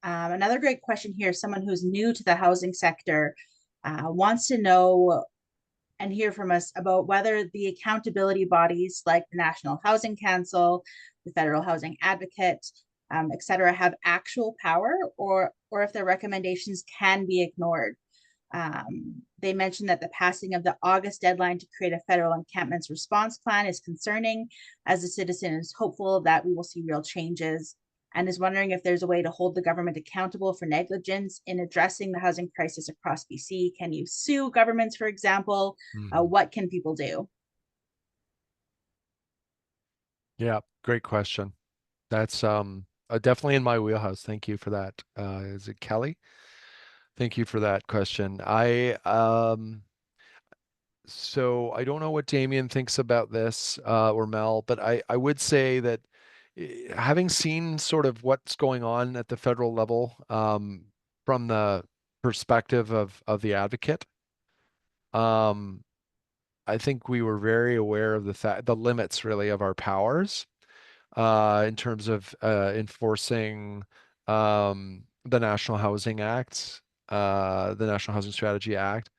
Another great question here, someone who's new to the housing sector wants to know and hear from us about whether the accountability bodies like the National Housing Council, the Federal Housing Advocate, et cetera, have actual power, or if their recommendations can be ignored. They mentioned that the passing of the August deadline to create a federal encampments response plan is concerning, as a citizen is hopeful that we will see real changes, and is wondering if there's a way to hold the government accountable for negligence in addressing the housing crisis across BC. Can you sue governments, for example? What can people do? Yeah, great question. That's definitely in my wheelhouse. Thank you for that. Is it Kelly? Thank you for that question. So I don't know what Damian thinks about this, or Mel, but I would say that having seen sort of what's going on at the federal level, from the perspective of the advocate, I think we were very aware of the limits really of our powers, in terms of enforcing the National Housing Act, the National Housing Strategy Act.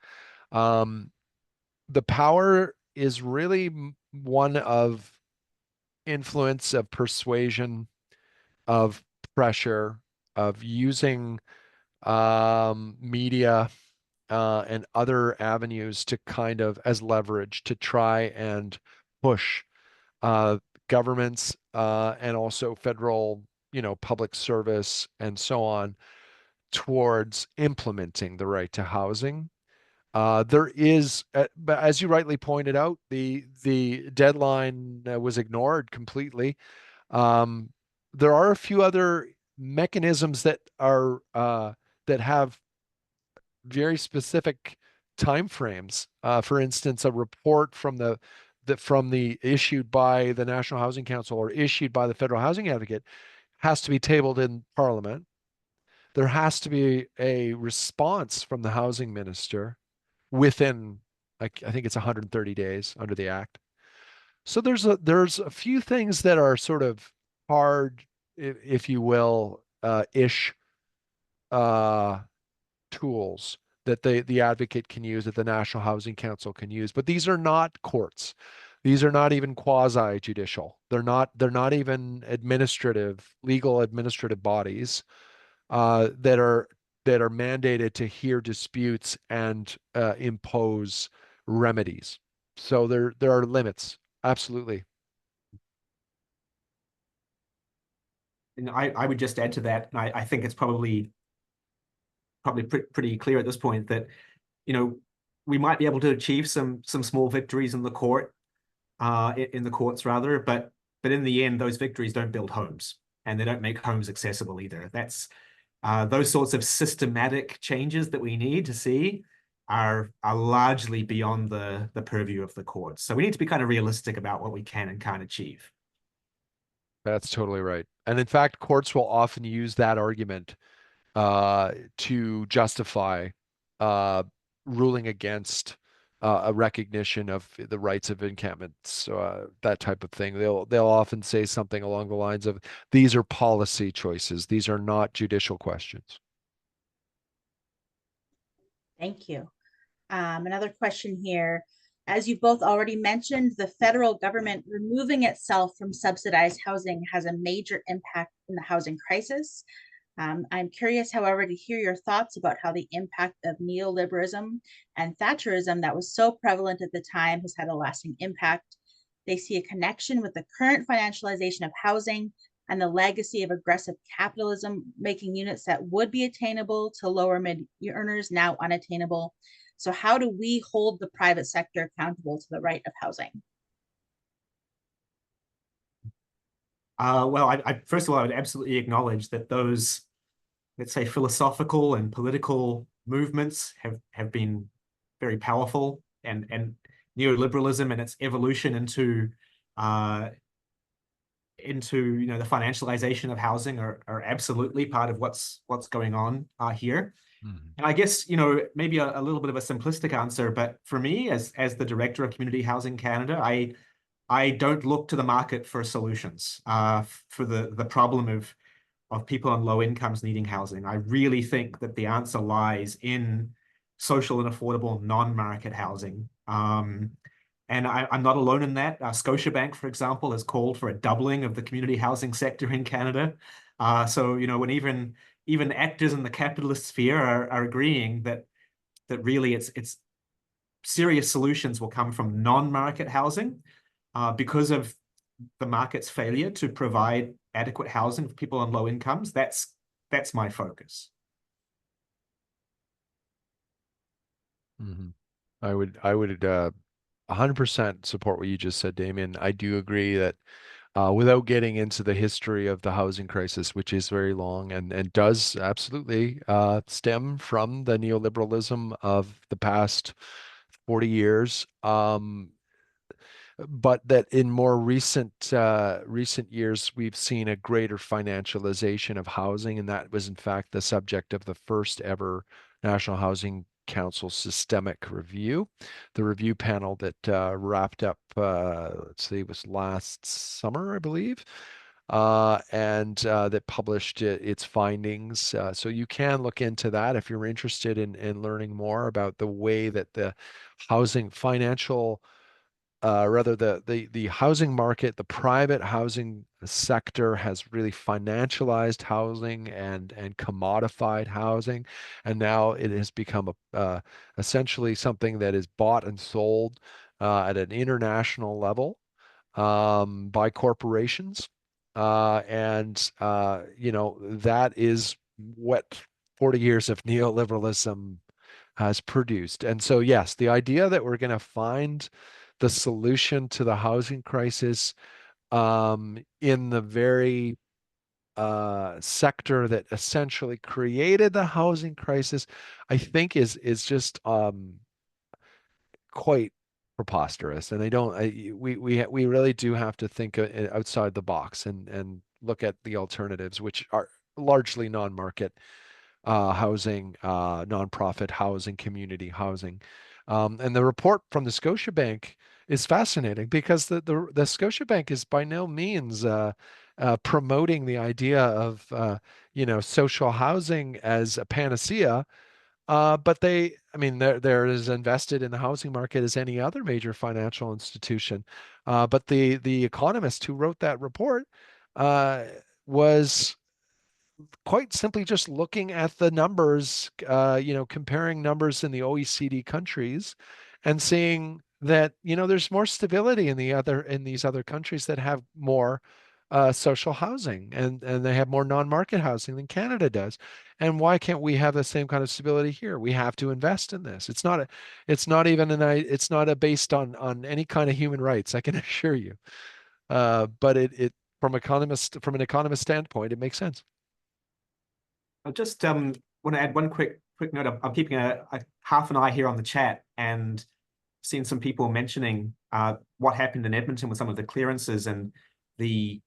The power is really one of influence, of persuasion, of pressure, of using media and other avenues to kind of as leverage to try and push governments and also federal, public service and so on towards implementing the right to housing. There is, but as you rightly pointed out, the deadline was ignored completely. There are a few other mechanisms that are that have very specific timeframes. For instance, a report from the issued by the National Housing Council or issued by the Federal Housing Advocate has to be tabled in Parliament. There has to be a response from the housing minister within, I think it's 130 days under the Act. So there's a few things that are sort of hard, if you will, ish tools that the advocate can use, that the National Housing Council can use. But these are not courts. These are not even quasi-judicial. They're not even legal administrative bodies that are mandated to hear disputes and impose remedies. So there are limits. Absolutely. And I would just add to that, and I think it's probably pretty clear at this point that, we might be able to achieve some small victories in the courts rather, but in the end, those victories don't build homes, and they don't make homes accessible either. That's those sorts of systematic changes that we need to see are largely beyond the purview of the courts. So we need to be kind of realistic about what we can and can't achieve. That's totally right. And in fact, courts will often use that argument to justify ruling against a recognition of the rights of encampments, that type of thing. They'll often say something along the lines of, "These are policy choices. These are not judicial questions." Thank you. Another question here. As you both already mentioned, the federal government removing itself from subsidized housing has a major impact in the housing crisis. I'm curious, however, to hear your thoughts about how the impact of neoliberalism and Thatcherism that was so prevalent at the time has had a lasting impact. They see a connection with the current financialization of housing and the legacy of aggressive capitalism, making units that would be attainable to lower mid-earners now unattainable. So how do we hold the private sector accountable to the right of housing? Well, I first of all, I would absolutely acknowledge that those, let's say, philosophical and political movements have been very powerful, and neoliberalism and its evolution into into the financialization of housing are absolutely part of what's going on here. Mhm. And I guess maybe a little bit of a simplistic answer, but for me as the director of Community Housing Canada, I don't look to the market for solutions for the problem of people on low incomes needing housing. I really think that the answer lies in social and affordable non-market housing. And I'm not alone in that. Scotiabank, for example, has called for a doubling of the community housing sector in Canada. So when even actors in the capitalist sphere are agreeing that really it's serious solutions will come from non-market housing because of the market's failure to provide adequate housing for people on low incomes. That's my focus. Mhm. I would 100% support what you just said, Damien. I do agree that without getting into the history of the housing crisis, which is very long and does absolutely stem from the neoliberalism of the past 40 years, but that in more recent years we've seen a greater financialization of housing, and that was in fact the subject of the first ever National Housing Council systemic review, the review panel that wrapped up, let's see, it was last summer, I believe, and that published its findings. So you can look into that if you're interested in learning more about the way that the housing financial rather the housing market, the private housing sector has really financialized housing and commodified housing, and now it has become essentially something that is bought and sold at an international level by corporations, and that is what 40 years of neoliberalism has produced. And so, yes, the idea that we're going to find the solution to the housing crisis in the very sector that essentially created the housing crisis, I think is just quite preposterous. And we really do have to think outside the box and look at the alternatives, which are largely non-market housing, nonprofit housing, community housing. And the report from the Scotiabank is fascinating because the Scotiabank is by no means promoting the idea of social housing as a panacea. But they're as invested in the housing market as any other major financial institution. But the economist who wrote that report was quite simply just looking at the numbers, comparing numbers in the OECD countries and seeing that, there's more stability in these other countries that have more social housing and they have more non-market housing than Canada does. And why can't we have the same kind of stability here? We have to invest in this. It's not based on any kind of human rights, I can assure you. But it from an economist standpoint, it makes sense. I just want to add one quick note. I'm keeping a half an eye here on the chat and seen some people mentioning what happened in Edmonton with some of the clearances and the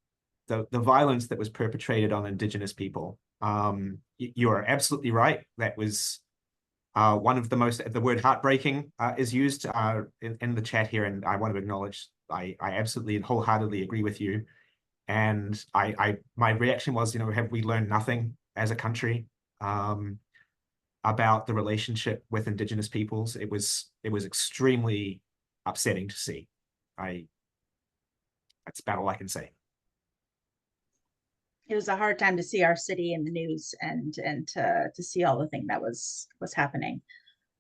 violence that was perpetrated on Indigenous people. You are absolutely right. That was one of the word heartbreaking is used in the chat here, and I want to acknowledge I absolutely and wholeheartedly agree with you. And my reaction was, have we learned nothing as a country about the relationship with Indigenous peoples? It was extremely upsetting to see. That's about all I can say. It was a hard time to see our city in the news and to see all the thing that was happening.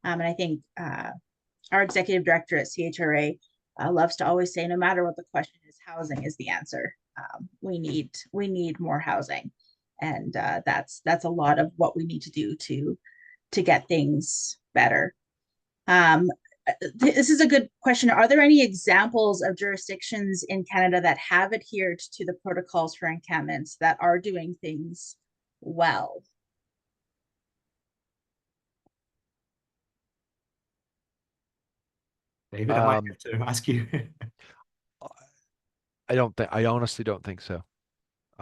And I think our executive director at CHRA loves to always say, no matter what the question is, housing is the answer. We need more housing, and that's a lot of what we need to do to get things better. This is a good question. Are there any examples of jurisdictions in Canada that have adhered to the protocols for encampments that are doing things well? David, I might have to ask you. I honestly don't think so.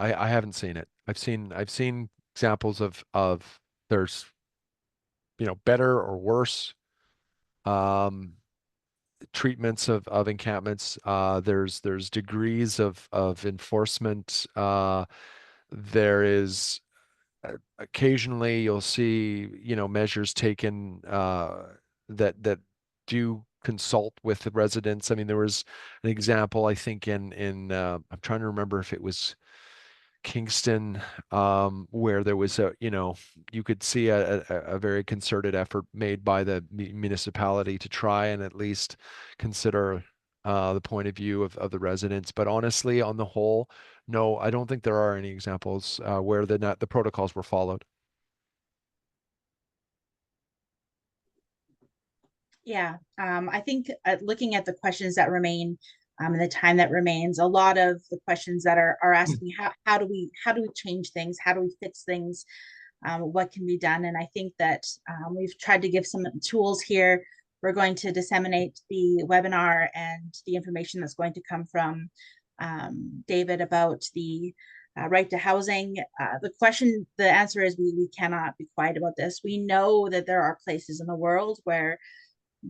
I haven't seen it. I've seen examples of there's, you know, better or worse treatments of encampments. There's degrees of enforcement. There is occasionally you'll see, you know, measures taken that do consult with the residents. I mean, there was an example, I think, in I'm trying to remember if it was Kingston, where there was a, you know, you could see a very concerted effort made by the municipality to try and at least consider the point of view of the residents. But honestly, on the whole, no, I don't think there are any examples where the protocols were followed. Yeah, I think looking at the questions that remain and the time that remains, a lot of the questions that are asking how do we change things, how do we fix things, what can be done, and I think that we've tried to give some tools here. We're going to disseminate the webinar and the information that's going to come from David about the right to housing. The answer is we cannot be quiet about this. We know that there are places in the world where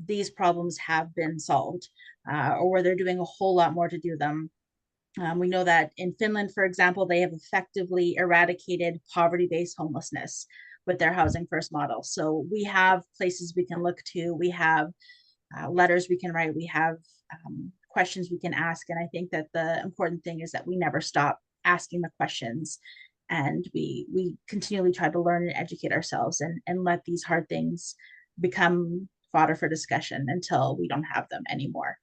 these problems have been solved, or where they're doing a whole lot more to do them. We know that in Finland, for example, they have effectively eradicated poverty-based homelessness with their housing first model. So we have places we can look to, we have letters we can write, we have questions we can ask. And I think that the important thing is that we never stop asking the questions, and we continually try to learn and educate ourselves, and let these hard things become fodder for discussion until we don't have them anymore.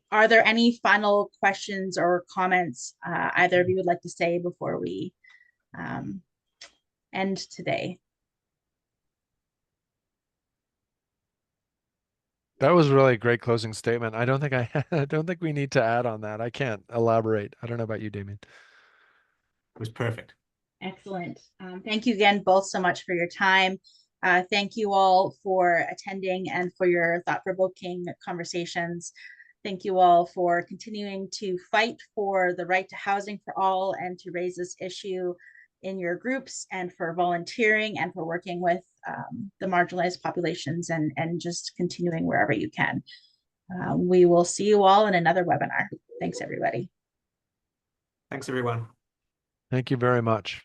Are there any final questions or comments either of you would like to say before we end today? That was really a great closing statement. I don't think I don't think we need to add on that. I can't elaborate. I don't know about you, Damian. It was perfect. Excellent. Thank you again both so much for your time. Thank you all for attending and for your thought-provoking conversations. Thank you all for continuing to fight for the right to housing for all and to raise this issue in your groups, and for volunteering and for working with the marginalized populations, and just continuing wherever you can. We will see you all in another webinar. Thanks, everybody. Thanks, everyone. Thank you very much.